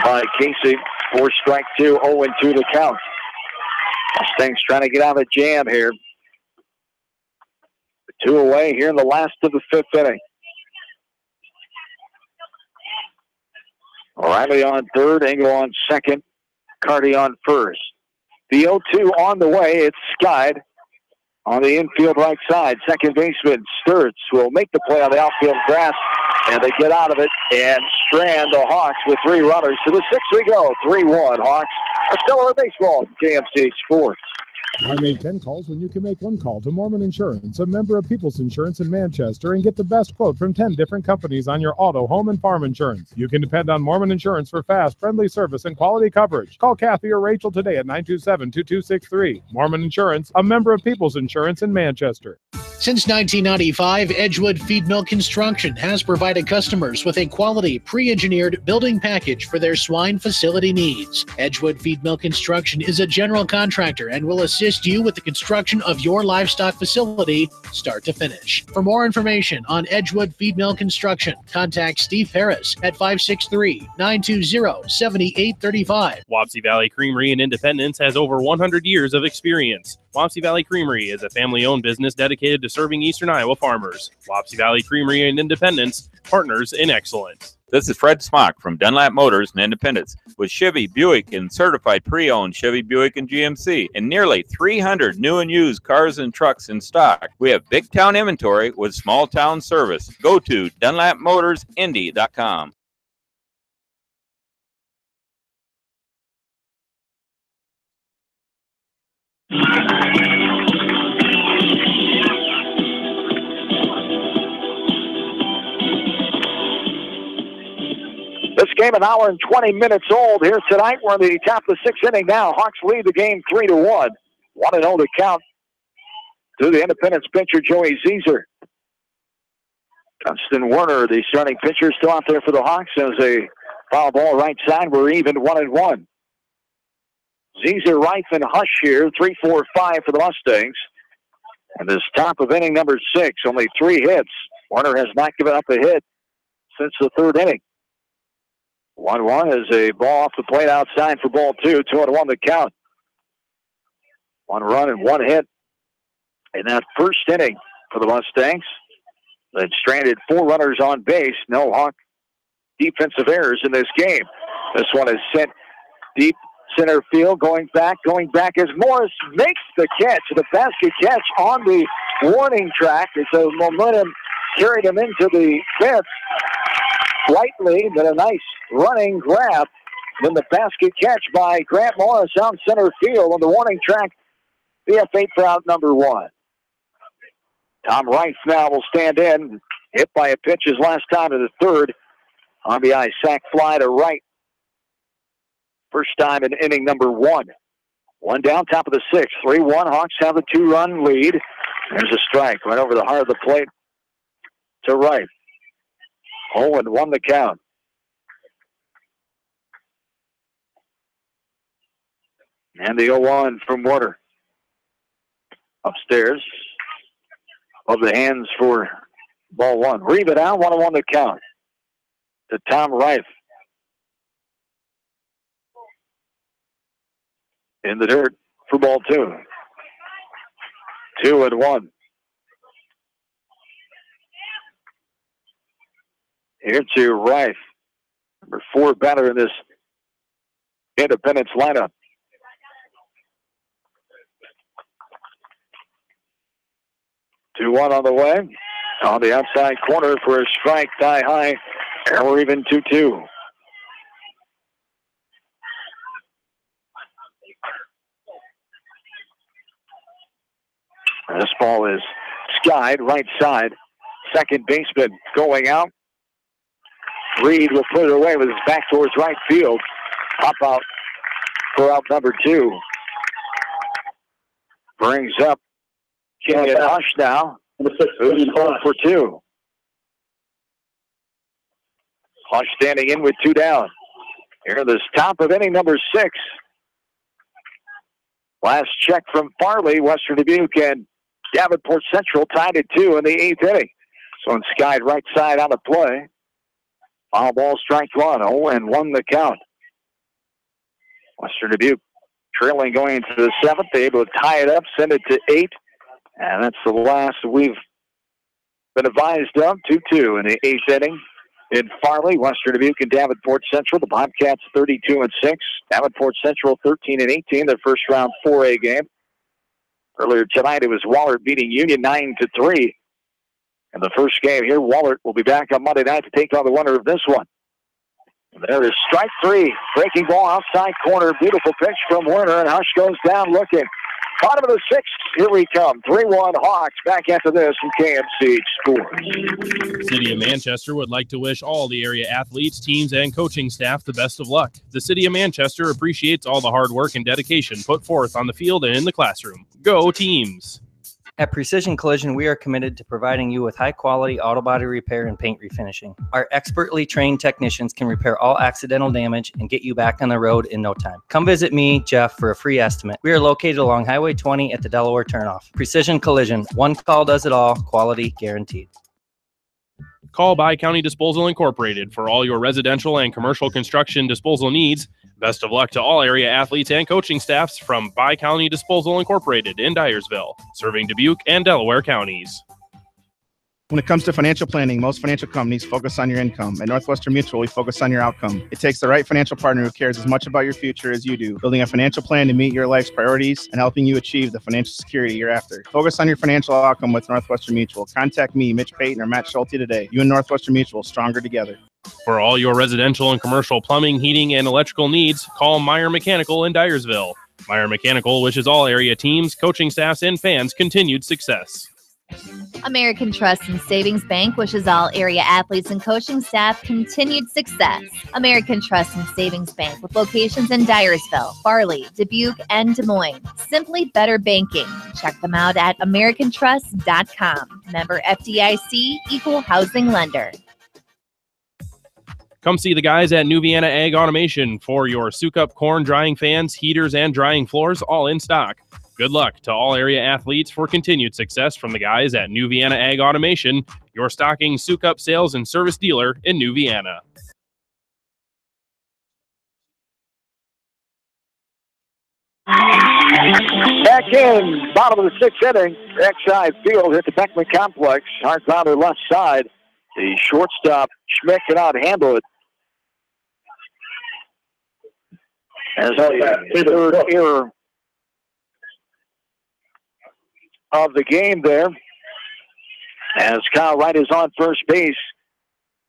by Casey for strike 2. 0-2 to count. Mustangs trying to get out of the jam here. 2 away here in the last of the 5th inning. O'Reilly on third, Engel on second, Carty on first. The 0-2 on the way. It's skied on the infield right side. Second baseman Sturts will make the play on the outfield grass, and they get out of it and strand the Hawks with 3 runners. To the 6th we go. 3-1 Hawks. A stellar baseball, KMC Sports. I made 10 calls when you can make 1 call to Mormon Insurance, a member of People's Insurance in Manchester, and get the best quote from 10 different companies on your auto, home, and farm insurance. You can depend on Mormon Insurance for fast, friendly service and quality coverage. Call Kathy or Rachel today at 927-2263. Mormon Insurance, a member of People's Insurance in Manchester. Since 1995, Edgewood Feed Mill Construction has provided customers with a quality, pre-engineered building package for their swine facility needs. Edgewood Feed Mill Construction is a general contractor and will assist you with the construction of your livestock facility, start to finish. For more information on Edgewood Feed Mill Construction, contact Steve Harris at 563-920-7835. Wapsie Valley Creamery in Independence has over 100 years of experience. Wapsie Valley Creamery is a family-owned business dedicated to serving Eastern Iowa farmers. Wapsie Valley Creamery in Independence, partners in excellence. This is Fred Smock from Dunlap Motors in Independence with Chevy, Buick, and certified pre-owned Chevy, Buick, and GMC, and nearly 300 new and used cars and trucks in stock. We have big town inventory with small town service. Go to DunlapMotorsIndy.com. This game an hour and 20 minutes old here tonight. We're in the top of the sixth inning now. Hawks lead the game 3-1. 1-0 to count to the Independence pitcher, Joey Zeeser. Dustin Werner, the starting pitcher, still out there for the Hawks as a foul ball right side. We're even 1-1. Zeeser, Reif, and Hush here, 3-4-5 for the Mustangs. And this top of inning number 6, only 3 hits. Werner has not given up a hit since the third inning. 1-1 is a ball off the plate outside for ball 2. 2-1 the count. 1 run and 1 hit in that first inning for the Mustangs. They stranded 4 runners on base. No Hawk defensive errors in this game. This one is sent deep center field, going back as Morris makes the catch. The basket catch on the warning track. It's a momentum carried him into the fence slightly, but a nice running grab. Then the basket catch by Grant Morris out center field on the warning track. BF8 for out number 1. Tom Reif now will stand in. Hit by a pitch his last time to the third. RBI sac fly to right. First time in inning number 1. 1 down, top of the 6th. 3-1. Hawks have a 2-run lead. There's a strike right over the heart of the plate to Reif. 0-1 the count. And the 0-1 from Werner. Upstairs. Of the hands for ball 1. Reeve it out, 1-1 the count. To Tom Reif. In the dirt for ball 2. 2-1. Here to Reif. Number 4 batter in this Independence lineup. 2-1 on the way. On the outside corner for a strike, tie high. And we're even 2-2. This ball is skied right side. Second baseman going out. Reed will put it away with his back towards right field. Pop out for out number 2. Brings up Kenyon Hush now. Who's 4 for 2. Hush standing in with 2 down. Here in this top of inning number 6. Last check from Farley, Western Dubuque, and Davenport Central tied at 2 in the 8th inning. So it's skied right side on the play. Foul ball, strike 1. 0-1 the count. Western Dubuque trailing going into the 7th. They're able to tie it up, send it to 8. And that's the last we've been advised of. 2-2 in the 8th inning. In Farley, Western Dubuque, and Davenport Central. The Bobcats 32-6. Davenport Central 13-18. Their first round 4A game. Earlier tonight, it was Wahlert beating Union 9-3. In the first game here, Wahlert will be back on Monday night to take on the winner of this one. And there is strike 3. Breaking ball outside corner. Beautiful pitch from Werner, and Hush goes down looking. Bottom of the 6th, here we come. 3-1 Hawks back after this from KMC Sports. City of Manchester would like to wish all the area athletes, teams, and coaching staff the best of luck. The City of Manchester appreciates all the hard work and dedication put forth on the field and in the classroom. Go teams! At Precision Collision, we are committed to providing you with high-quality auto body repair and paint refinishing. Our expertly trained technicians can repair all accidental damage and get you back on the road in no time. Come visit me, Jeff, for a free estimate. We are located along Highway 20 at the Delaware turnoff. Precision Collision, one call does it all, quality guaranteed. Call Bi-County Disposal Incorporated for all your residential and commercial construction disposal needs. Best of luck to all area athletes and coaching staffs from Bi-County Disposal Incorporated in Dyersville, serving Dubuque and Delaware counties. When it comes to financial planning, most financial companies focus on your income. At Northwestern Mutual, we focus on your outcome. It takes the right financial partner who cares as much about your future as you do, building a financial plan to meet your life's priorities and helping you achieve the financial security you're after. Focus on your financial outcome with Northwestern Mutual. Contact me, Mitch Payton, or Matt Schulte today. You and Northwestern Mutual, stronger together. For all your residential and commercial plumbing, heating, and electrical needs, call Meyer Mechanical in Dyersville. Meyer Mechanical wishes all area teams, coaching staffs, and fans continued success. American Trust and Savings Bank wishes all area athletes and coaching staff continued success. American Trust and Savings Bank with locations in Dyersville, Farley, Dubuque, and Des Moines. Simply better banking. Check them out at americantrust.com. Member FDIC, equal housing lender. Come see the guys at New Vienna Ag Automation for your Sukup corn drying fans, heaters, and drying floors, all in stock. Good luck to all area athletes for continued success from the guys at New Vienna Ag Automation, your stocking Sukup sales and service dealer in New Vienna. Back in, bottom of the sixth inning, Exide Field hit the Beckman Complex, hard founder left side. The shortstop, Schmidt, cannot handle it. As the third error of the game there. As Kyle Wright is on first base,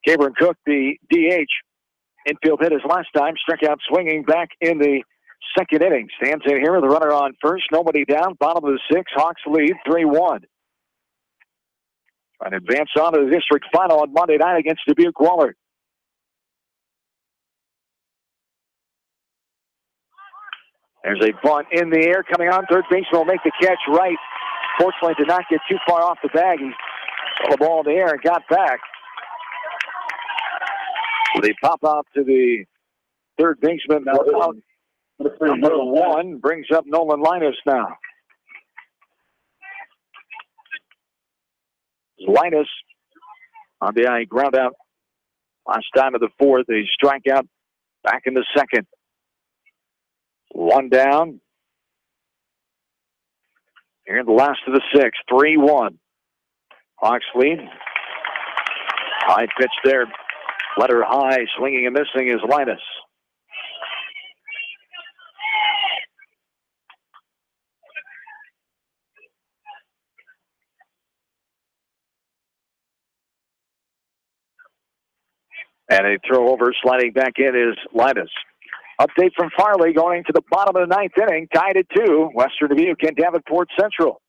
Cameron Cook, the DH, infield hit his last time, struck out swinging back in the second inning. Stands in here with a runner on first, nobody down, bottom of the sixth, Hawks lead 3-1. And advance on to the district final on Monday night against Dubuque Wahlert. There's a bunt in the air coming on. Third baseman will make the catch right. Fortunately, did not get too far off the bag. He put the ball in the air and got back. They pop out to the third baseman. Number one brings up Nolan Linus now. Linus on the ground out last time of the fourth. A strikeout back in the second. One down. Here in the last of the sixth, 3-1. Hawks lead. High pitch there. Letter high, swinging and missing is Linus. And a throw over, sliding back in is Linus. Update from Farley going to the bottom of the ninth inning, tied at 2. Western Dubuque and Davenport Central.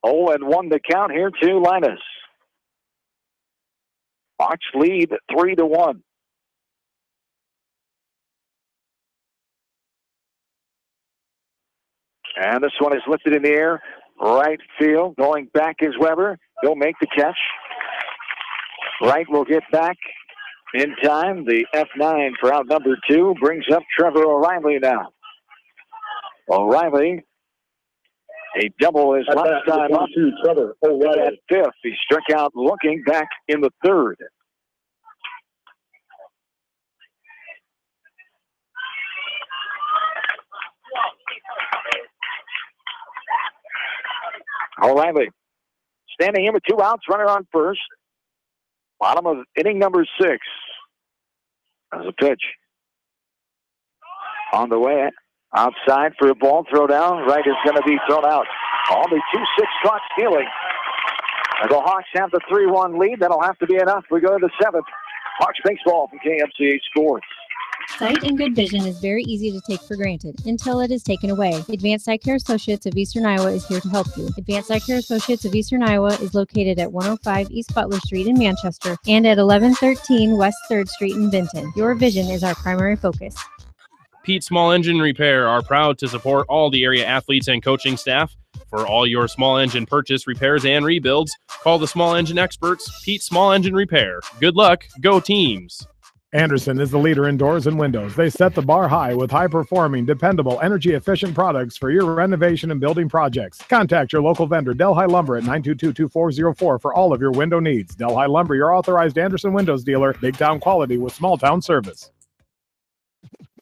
0-1 the count here to Linus. Hawks lead 3-1. And this one is lifted in the air. Right field, going back is Weber. He'll make the catch. Wright will get back in time. The F9 for out number 2 brings up Trevor O'Reilly now. O'Reilly, a double his last time up. Trevor O'Reilly at fifth. He struck out looking back in the third. O'Reilly standing here with 2 outs, runner on first. Bottom of inning number 6. As a pitch. On the way outside for a ball throw down. Right is going to be thrown out. Only 2-6 caught stealing. And the Hawks have the 3-1 lead. That'll have to be enough. We go to the 7th. Hawks baseball from KMCH Sports. Sight and good vision is very easy to take for granted until it is taken away. Advanced Eye Care Associates of Eastern Iowa is here to help you. Advanced Eye Care Associates of Eastern Iowa is located at 105 East Butler Street in Manchester and at 1113 West 3rd Street in Vinton. Your vision is our primary focus. Pete Small Engine Repair are proud to support all the area athletes and coaching staff. For all your small engine purchase, repairs, and rebuilds, call the small engine experts, Pete Small Engine Repair. Good luck. Go teams. Anderson is the leader in doors and windows. They set the bar high with high-performing, dependable, energy-efficient products for your renovation and building projects. Contact your local vendor, Delhi Lumber, at 922-2404 for all of your window needs. Delhi Lumber, your authorized Anderson Windows dealer, big-town quality with small-town service.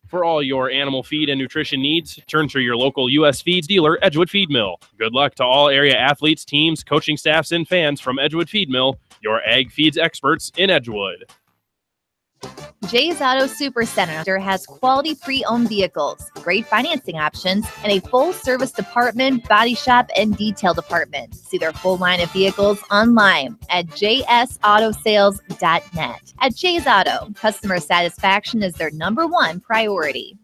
For all your animal feed and nutrition needs, turn to your local U.S. Feeds dealer, Edgewood Feed Mill. Good luck to all area athletes, teams, coaching staffs, and fans from Edgewood Feed Mill, your ag feeds experts in Edgewood. Jay's Auto Supercenter has quality pre-owned vehicles, great financing options, and a full-service department, body shop, and detail department. See their full line of vehicles online at jsautosales.net. At Jay's Auto, customer satisfaction is their #1 priority.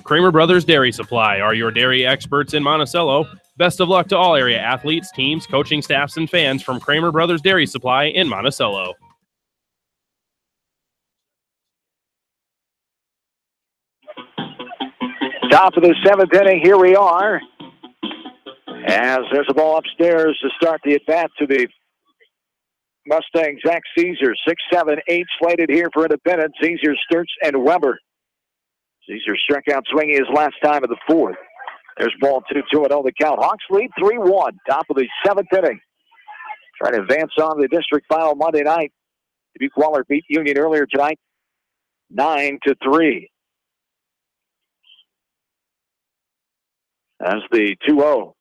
Kramer Brothers Dairy Supply are your dairy experts in Monticello. Best of luck to all area athletes, teams, coaching staffs, and fans from Kramer Brothers Dairy Supply in Monticello. Top of the 7th inning, here we are. As there's a ball upstairs to start the at-bat to the Mustangs. Zach Caesar, 6, 7, 8 slated here for Independence. Caesar, Sturts, and Weber. Caesar struck out swinging his last time of the 4th. There's ball 2-0 the count. Hawks lead 3-1. Top of the 7th inning. Trying to advance on the district final Monday night. Dubuque Waller beat Union earlier tonight, 9-3. As the 2-0.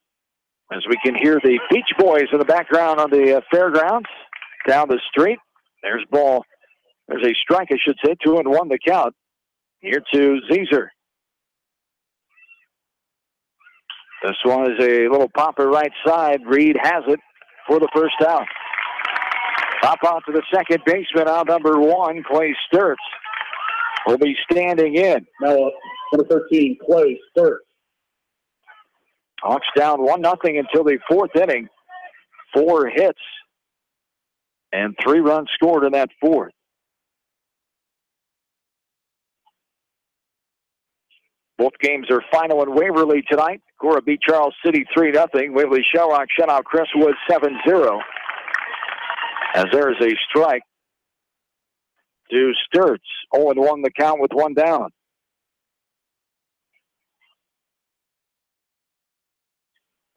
As we can hear the Beach Boys in the background on the fairgrounds down the street. There's ball. There's a strike, I should say. 2-1 the count. Here to Caesar. This one is a little popper right side. Reed has it for the first out. Pop out to the second baseman, out number 1, Clay Sturts, will be standing in. Now, number 13, Clay Sturts. Hawks down 1-0 until the 4th inning. 4 hits and 3 runs scored in that 4th. Both games are final in Waverly tonight. Cora beat Charles City 3-0. Waverly Shellrock shut out Crestwood 7-0. As there is a strike to Sturts. 0-1 the count with 1 down.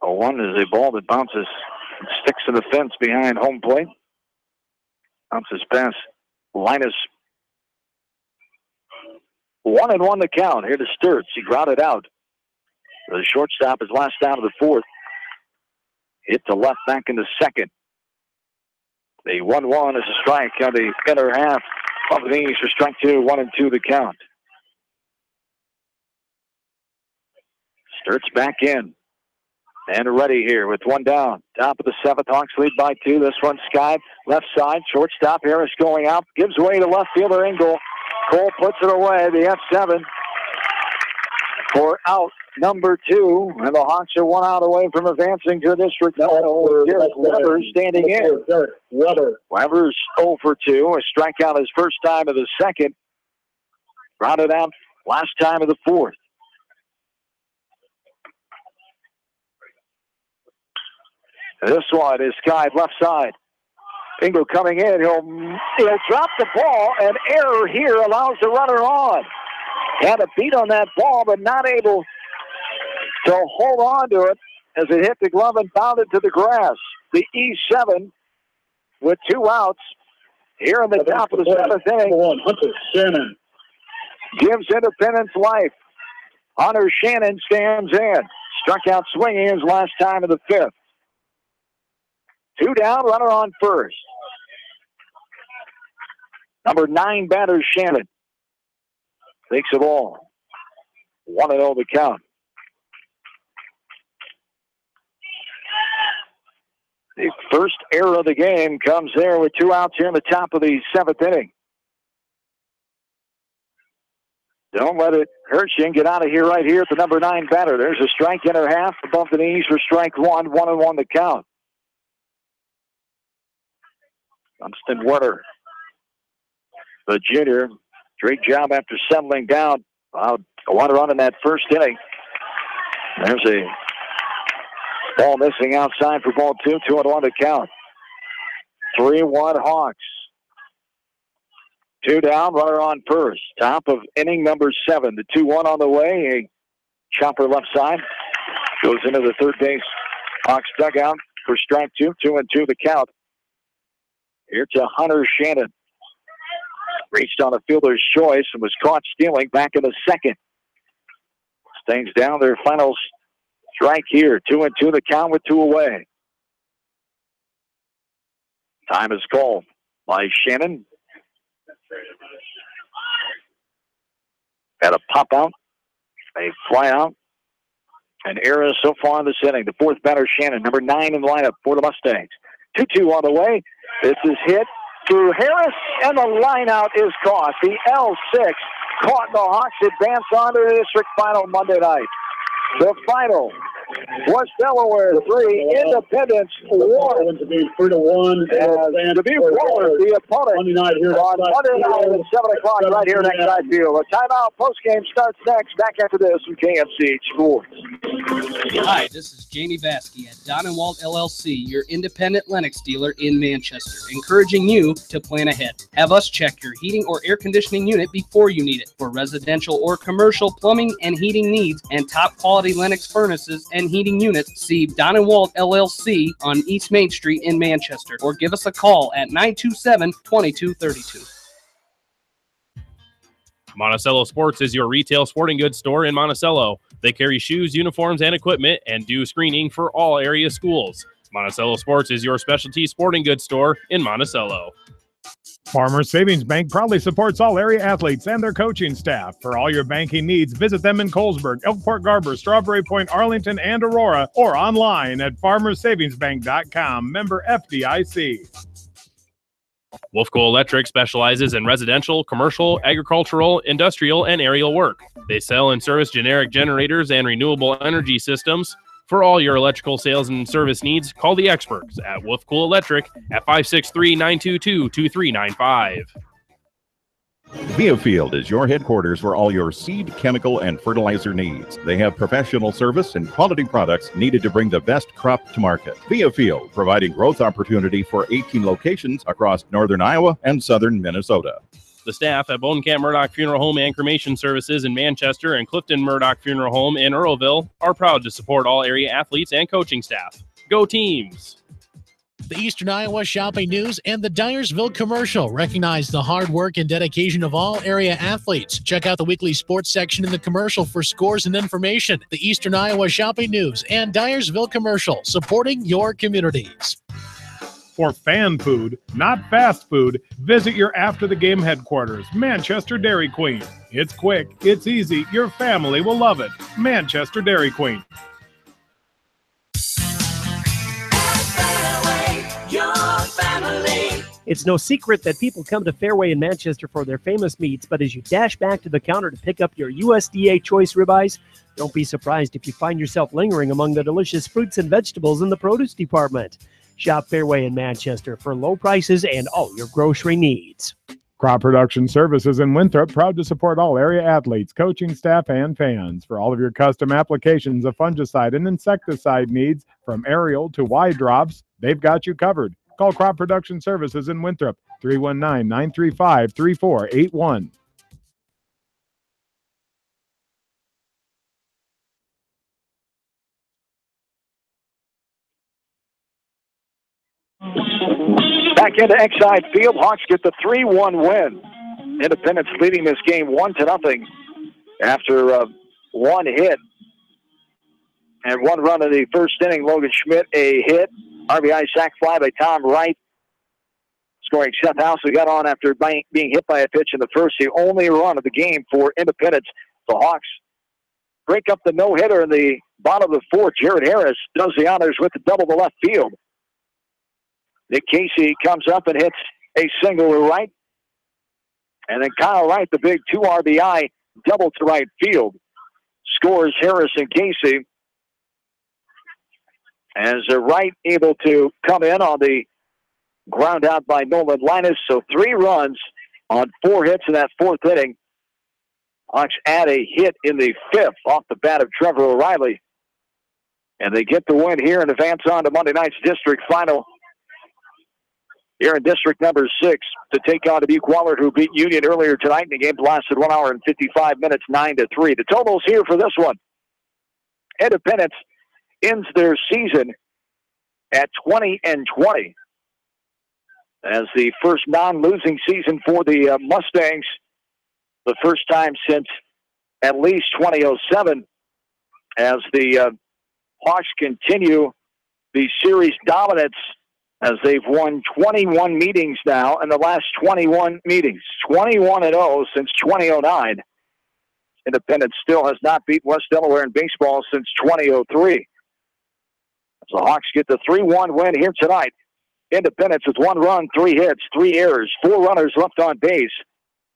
One is a ball that bounces and sticks to the fence behind home plate. Bounces past Linus. 1-1 the count. Here to Sturts. He grounded out. The shortstop is last down of the 4th. Hit to left back in the 2nd. The 1-1 is a strike on the inner half of the innings for strike 2. 1-2 the count. Sturts back in. And ready here with 1 down. Top of the 7th, Hawks lead by 2. This one skied left side. Shortstop Harris going out. Gives way to left fielder Engel. Cole puts it away. The F7 for out number 2. And the Hawks are 1 out away from advancing to district final. Derek Weber standing in. Weber's 0 for 2. A strikeout his first time of the 2nd. Grounded out last time of the 4th. This one is skied left side. Engel coming in. He'll drop the ball. An error here allows the runner on. Had a beat on that ball, but not able to hold on to it as it hit the glove and bounded to the grass. The E7 with 2 outs here in the top of the 7th inning. Hunter Shannon gives Independence life. Hunter Shannon stands in. Struck out swinging his last time of the 5th. 2 down, runner on first. Number 9 batter, Shannon. Takes it all. 1-0 the count. The first error of the game comes there with 2 outs here in the top of the 7th inning. Don't let it hurt you and get out of here right here at the number 9 batter. There's a strike inner half above the knees for strike 1. 1-1 the count. Dunstan Werner, the junior, Great job after settling down. One run in that first inning. There's a ball missing outside for ball 2. 2-1 to count. 3-1 Hawks. 2 down, runner on first. Top of inning number 7. The 2-1 on the way. A chopper left side. Goes into the third base Hawks dugout for strike 2. 2-2 the count. Here to Hunter Shannon. Reached on a fielder's choice and was caught stealing back in the second. Stays down their final strike here. 2-2 the count with 2 away. Time is called by Shannon. Had a pop out, a fly out, an error so far in this inning. The fourth batter, Shannon, number 9 in the lineup for the Mustangs. 2-2 on the way. This is hit to Harris, and the line out is caught. The L6 caught. The Hawks advance on to the district final Monday night. The final was Delaware 3, Independence 1. To be 3-1. And to be forward, the opponent Monday night here on Monday night at 7 o'clock right here next side field. A timeout postgame starts next. Back after this from KMC Sports. Hi, this is Jamie Vaskey at Don & Walt LLC, your independent Lennox dealer in Manchester, encouraging you to plan ahead. Have us check your heating or air conditioning unit before you need it. For residential or commercial plumbing and heating needs and top quality Lennox furnaces and heating units, see Don & Walt LLC on East Main Street in Manchester, or give us a call at 927-2232. Monticello Sports is your retail sporting goods store in Monticello. They carry shoes, uniforms, and equipment and do screening for all area schools. Monticello Sports is your specialty sporting goods store in Monticello. Farmers Savings Bank proudly supports all area athletes and their coaching staff. For all your banking needs, visit them in Colesburg, Elkport Garber, Strawberry Point, Arlington, and Aurora, or online at farmersavingsbank.com. Member FDIC. Wolfco Electric specializes in residential, commercial, agricultural, industrial, and aerial work. They sell and service generic generators and renewable energy systems. For all your electrical sales and service needs, call the experts at Wolfco Electric at 563-922-2395. Viafield is your headquarters for all your seed, chemical, and fertilizer needs. They have professional service and quality products needed to bring the best crop to market. Viafield, providing growth opportunity for 18 locations across northern Iowa and southern Minnesota. The staff at Bonecamp Murdoch Funeral Home and Cremation Services in Manchester and Clifton Murdoch Funeral Home in Earlville are proud to support all area athletes and coaching staff. Go teams! The Eastern Iowa Shopping News and the Dyersville Commercial recognize the hard work and dedication of all area athletes. Check out the weekly sports section in the commercial for scores and information. The Eastern Iowa Shopping News and Dyersville Commercial, supporting your communities. For fan food, not fast food, visit your after-the-game headquarters, Manchester Dairy Queen. It's quick, it's easy, your family will love it. Manchester Dairy Queen. It's no secret that people come to Fairway in Manchester for their famous meats, but as you dash back to the counter to pick up your USDA choice ribeyes, don't be surprised if you find yourself lingering among the delicious fruits and vegetables in the produce department. Shop Fairway in Manchester for low prices and all your grocery needs. Crop Production Services in Winthrop, proud to support all area athletes, coaching staff, and fans. For all of your custom applications of fungicide and insecticide needs, from aerial to wide drops, they've got you covered. Call Crop Production Services in Winthrop, 319-935-3481. Back into Exide Field, Hawks get the 3-1 win. Independence leading this game 1-0 after one hit and one run in the first inning. Logan Schmidt, a hit. RBI sac fly by Tom Wright. Scoring Seth House, who got on after being hit by a pitch in the first. The only run of the game for Independence. The Hawks break up the no-hitter in the bottom of the fourth. Jared Harris does the honors with the double to left field. Nick Casey comes up and hits a single to right. And then Kyle Wright, the big 2 RBI double to right field, scores Harris and Casey. As Wright able to come in on the ground out by Nolan Linus. So 3 runs on 4 hits in that 4th inning. Hawks add a hit in the 5th off the bat of Trevor O'Reilly. And they get the win here and advance on to Monday night's district final. Here in district number 6 to take on Dubuque Wahlert, who beat Union earlier tonight. And the game lasted 1 hour and 55 minutes, 9-3. The totals here for this one. Independence ends their season at 20-20. As the first non-losing season for the Mustangs, the first time since at least 2007, as the Hawks continue the series dominance as they've won 21 meetings now in the last 21 meetings. 21-0 since 2009. Independence still has not beat West Delaware in baseball since 2003. As the Hawks get the 3-1 win here tonight. Independence with 1 run, 3 hits, 3 errors, 4 runners left on base,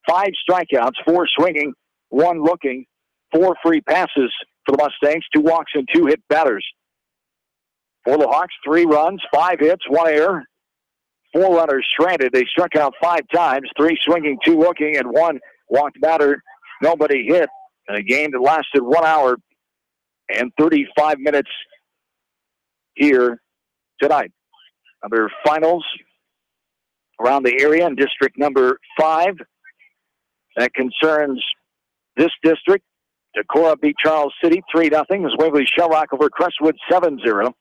5 strikeouts, 4 swinging, 1 looking, 4 free passes for the Mustangs, 2 walks and 2 hit batters. For the Hawks, 3 runs, 5 hits, 1 error, 4 runners stranded. They struck out 5 times, 3 swinging, 2 looking, and 1 walked batter. Nobody hit in a game that lasted 1 hour and 35 minutes here tonight. Other finals around the area in district number 5 that concerns this district. Decorah beat Charles City 3-0 as Waverly Shellrock over Crestwood 7-0.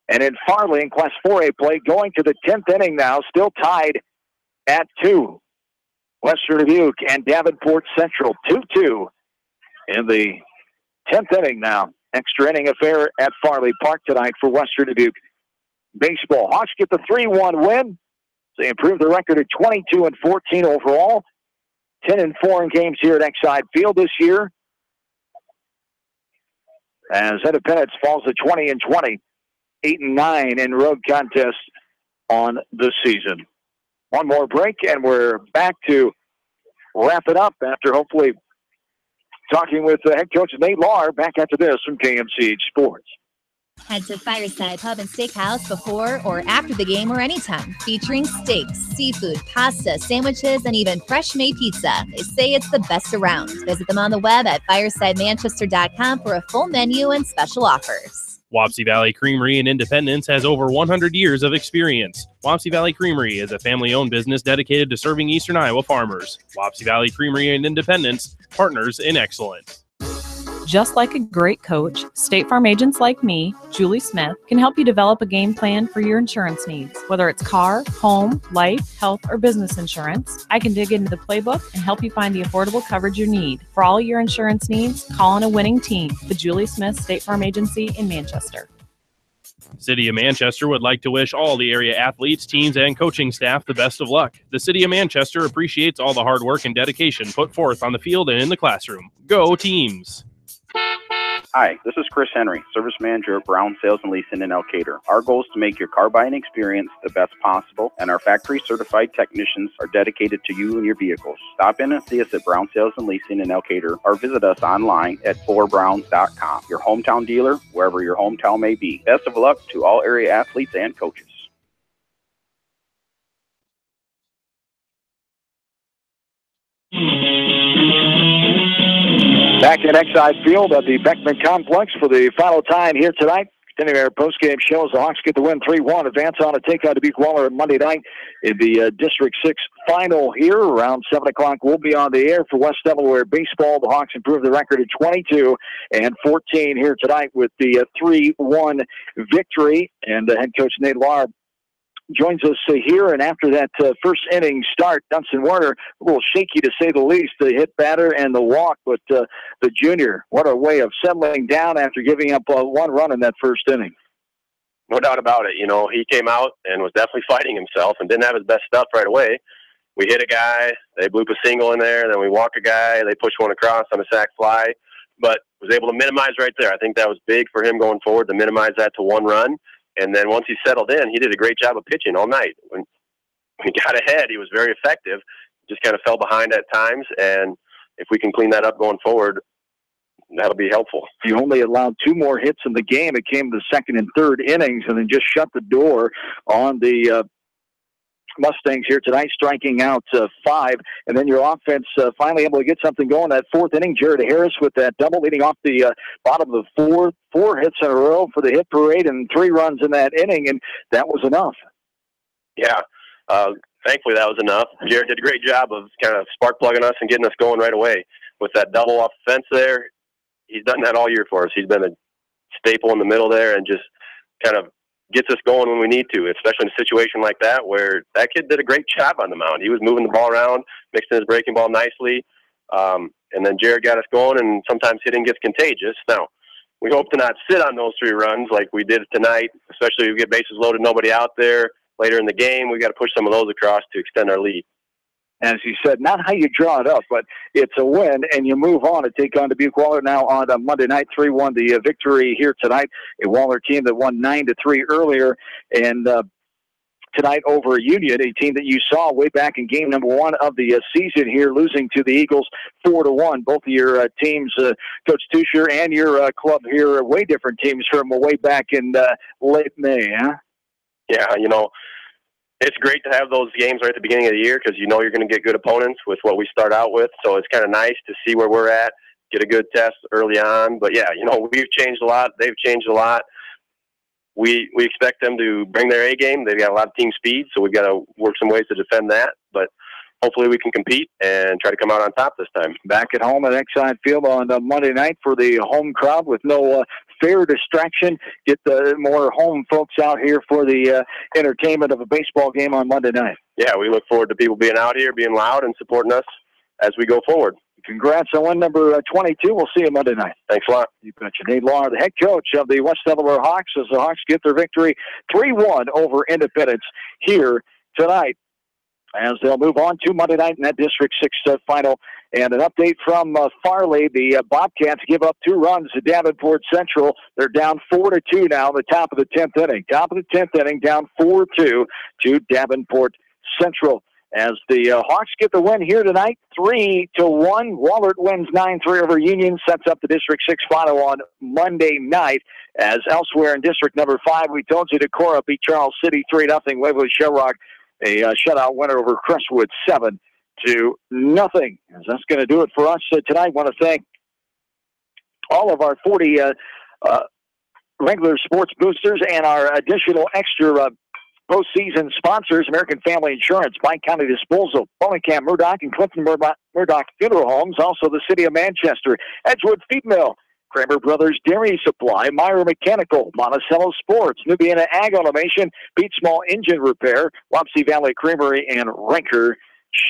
And in Farley in Class 4A play, going to the 10th inning now, still tied at 2. Western Dubuque and Davenport Central 2-2 in the 10th inning now. Extra inning affair at Farley Park tonight for Western Dubuque baseball. Hawks get the 3-1 win. They improve the record to 22-14 overall. 10-4 in games here at Exide Field this year. As Independence falls to 20-20, 8-9 in road contests on the season. One more break, and we're back to wrap it up after hopefully talking with head coach Nate Lahr back after this from KMCH Sports. Head to Fireside Pub and Steakhouse before or after the game or anytime, featuring steaks, seafood, pasta, sandwiches, and even fresh-made pizza. They say it's the best around. Visit them on the web at firesidemanchester.com for a full menu and special offers. Wapsie Valley Creamery in Independence has over 100 years of experience. Wapsie Valley Creamery is a family-owned business dedicated to serving Eastern Iowa farmers. Wapsie Valley Creamery in Independence, partners in excellence. Just like a great coach, State Farm agents like me, Julie Smith, can help you develop a game plan for your insurance needs. Whether it's car, home, life, health, or business insurance, I can dig into the playbook and help you find the affordable coverage you need. For all your insurance needs, call on a winning team, the Julie Smith State Farm Agency in Manchester. City of Manchester would like to wish all the area athletes, teams, and coaching staff the best of luck. The City of Manchester appreciates all the hard work and dedication put forth on the field and in the classroom. Go teams! Hi, this is Chris Henry, Service Manager at Brown Sales and Leasing in Elkader. Our goal is to make your car buying experience the best possible, and our factory-certified technicians are dedicated to you and your vehicles. Stop in and see us at Brown Sales and Leasing in Elkader, or visit us online at FullerBrown.com. Your hometown dealer, wherever your hometown may be. Best of luck to all area athletes and coaches. Back at Exide Field at the Beckman Complex for the final time here tonight. Continuing our postgame shows, the Hawks get the win 3-1, advance on to take on Dubuque Wahlert on Monday night in the District 6 final here. Around 7 o'clock, we'll be on the air for West Delaware baseball. The Hawks improve the record to 22-14 here tonight with the 3-1 victory. And head coach Nate Lahr joins us here, and after that first inning start, Dunstan Warner, a little shaky to say the least, the hit batter and the walk, but the junior, what a way of settling down after giving up 1 run in that first inning. No doubt about it. You know, he came out and was definitely fighting himself and didn't have his best stuff right away. We hit a guy, they bloop a single in there, then we walk a guy, they push one across on a sac fly, but was able to minimize right there. I think that was big for him going forward to minimize that to 1 run. And then once he settled in, he did a great job of pitching all night. When he got ahead, he was very effective. Just kind of fell behind at times, and if we can clean that up going forward, that'll be helpful. He only allowed 2 more hits in the game. It came the second and third innings, and then just shut the door on the Mustangs here tonight, striking out 5, and then your offense finally able to get something going that 4th inning. Jared Harris with that double leading off the bottom of the 4 hits in a row for the hit parade and 3 runs in that inning, and that was enough. Yeah, thankfully that was enough. Jared did a great job of kind of spark plugging us and getting us going right away with that double off the fence there. He's done that all year for us. He's been a staple in the middle there and just kind of gets us going when we need to, especially in a situation like that where that kid did a great job on the mound. He was moving the ball around, mixing his breaking ball nicely, and then Jared got us going, and sometimes hitting gets contagious. Now, we hope to not sit on those 3 runs like we did tonight, especially if we get bases loaded, nobody out there. Later in the game, we got to push some of those across to extend our lead. As you said, not how you draw it up, but it's a win, and you move on to take on Dubuque Waller now on Monday night. 3-1 the victory here tonight. A Waller team that won 9-3 earlier, and tonight over Union, a team that you saw way back in game number 1 of the season here, losing to the Eagles 4-1. Both of your teams, Coach Tusher and your club here, are way different teams from way back in late May, huh? Yeah, you know, it's great to have those games right at the beginning of the year because you know you're going to get good opponents with what we start out with. So it's kind of nice to see where we're at, get a good test early on. But, yeah, you know, we've changed a lot. They've changed a lot. We expect them to bring their A game. They've got a lot of team speed, so we've got to work some ways to defend that. But hopefully we can compete and try to come out on top this time. Back at home at Exide Field on Monday night for the home crowd with no fair distraction. Get the more home folks out here for the entertainment of a baseball game on Monday night. Yeah, we look forward to people being out here, being loud, and supporting us as we go forward. Congrats on win number 22. We'll see you Monday night. Thanks a lot. You betcha. Nate Lahr, the head coach of the West Delaware Hawks, as the Hawks get their victory 3-1 over Independence here tonight, as they'll move on to Monday night in that District 6 final. And an update from Farley. The Bobcats give up 2 runs to Davenport Central. They're down 4-2 now in the top of the 10th inning. Top of the 10th inning, down 4-2 to Davenport Central. As the Hawks get the win here tonight, 3-1. Wahlert wins 9-3 over Union, sets up the District 6 final on Monday night. As elsewhere in District number 5, we told you Decorah beat Charles City 3-0. Waverly Shellrock, a shutout winner over Crestwood 7-0. As that's going to do it for us tonight. I want to thank all of our 40 regular sports boosters and our additional extra postseason sponsors: American Family Insurance, Pike County Disposal, Bellingham Murdoch and Clinton Murdoch Funeral Homes, also the City of Manchester, Edgewood Feed Mill, Kramer Brothers Dairy Supply, Meyer Mechanical, Monticello Sports, New Vienna Ag Automation, Pete Small Engine Repair, Wapsie Valley Creamery, and Ranker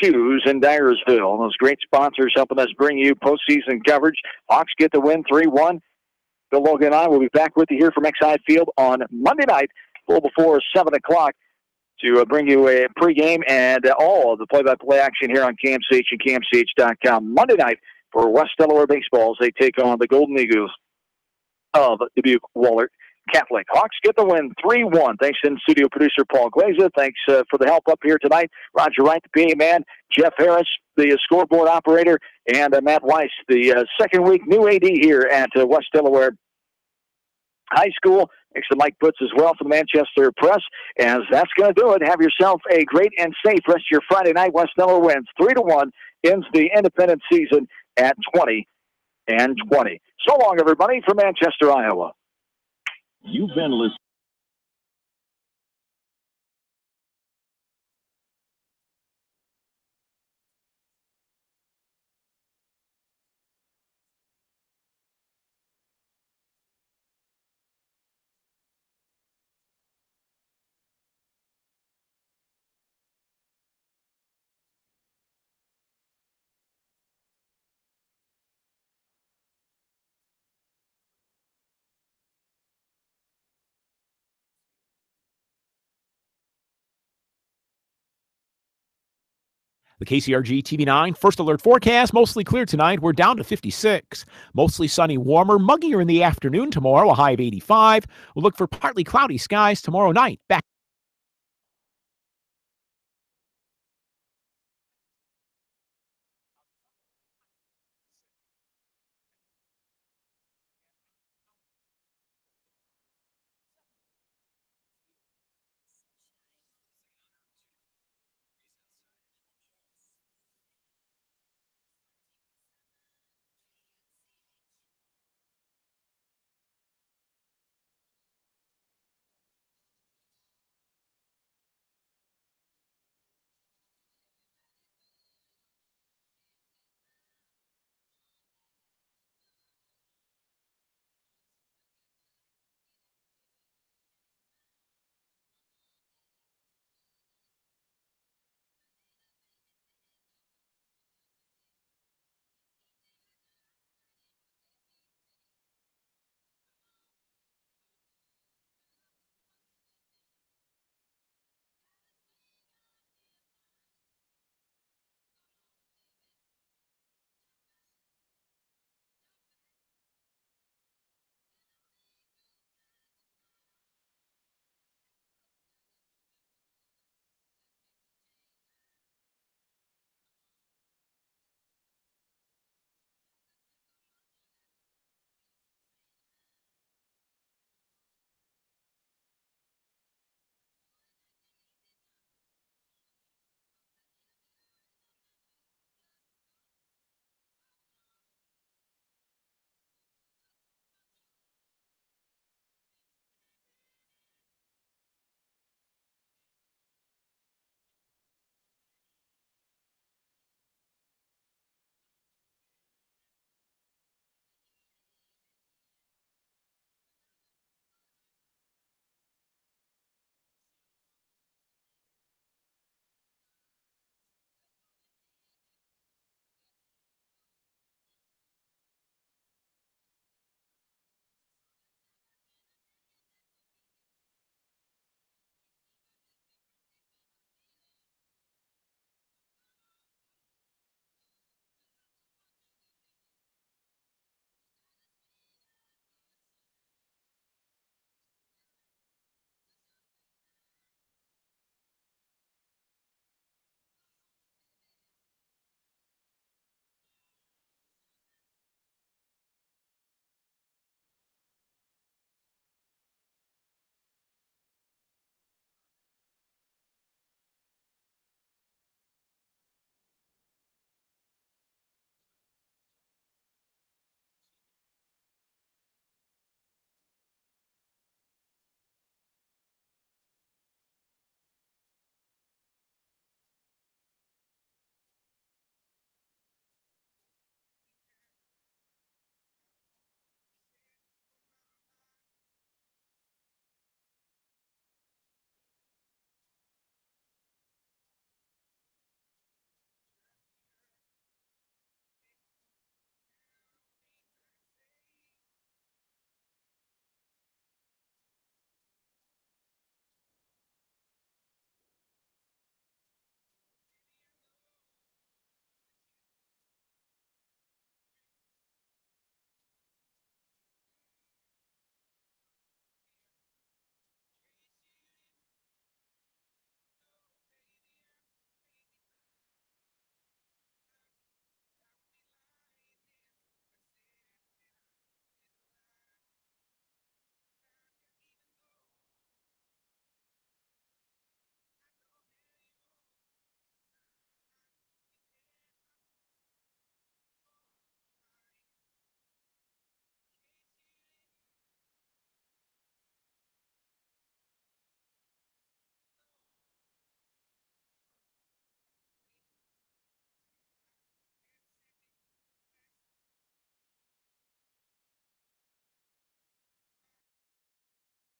Shoes in Dyersville. Those great sponsors helping us bring you postseason coverage. Hawks get the win 3-1. Bill Logan and I will be back with you here from Exide Field on Monday night, a little before 7 o'clock, to bring you a pregame and all of the play-by-play action here on KMCH and KMCH.com. Monday night for West Delaware baseball as they take on the Golden Eagles of Dubuque Wahlert Catholic. Hawks get the win 3-1. Thanks to studio producer Paul Glazer. Thanks for the help up here tonight. Roger Wright, the PA man. Jeff Harris, the scoreboard operator. And Matt Weiss, the second week new AD here at West Delaware High School. Thanks to Mike Putz as well from the Manchester Press. As that's going to do it. Have yourself a great and safe rest of your Friday night. West Delaware wins 3-1. Ends the independent season at 20-20. So long, everybody, from Manchester, Iowa. You've been listening. The KCRG TV9 First Alert forecast, mostly clear tonight. We're down to 56. Mostly sunny, warmer, muggier in the afternoon tomorrow, a high of 85. We'll look for partly cloudy skies tomorrow night. Back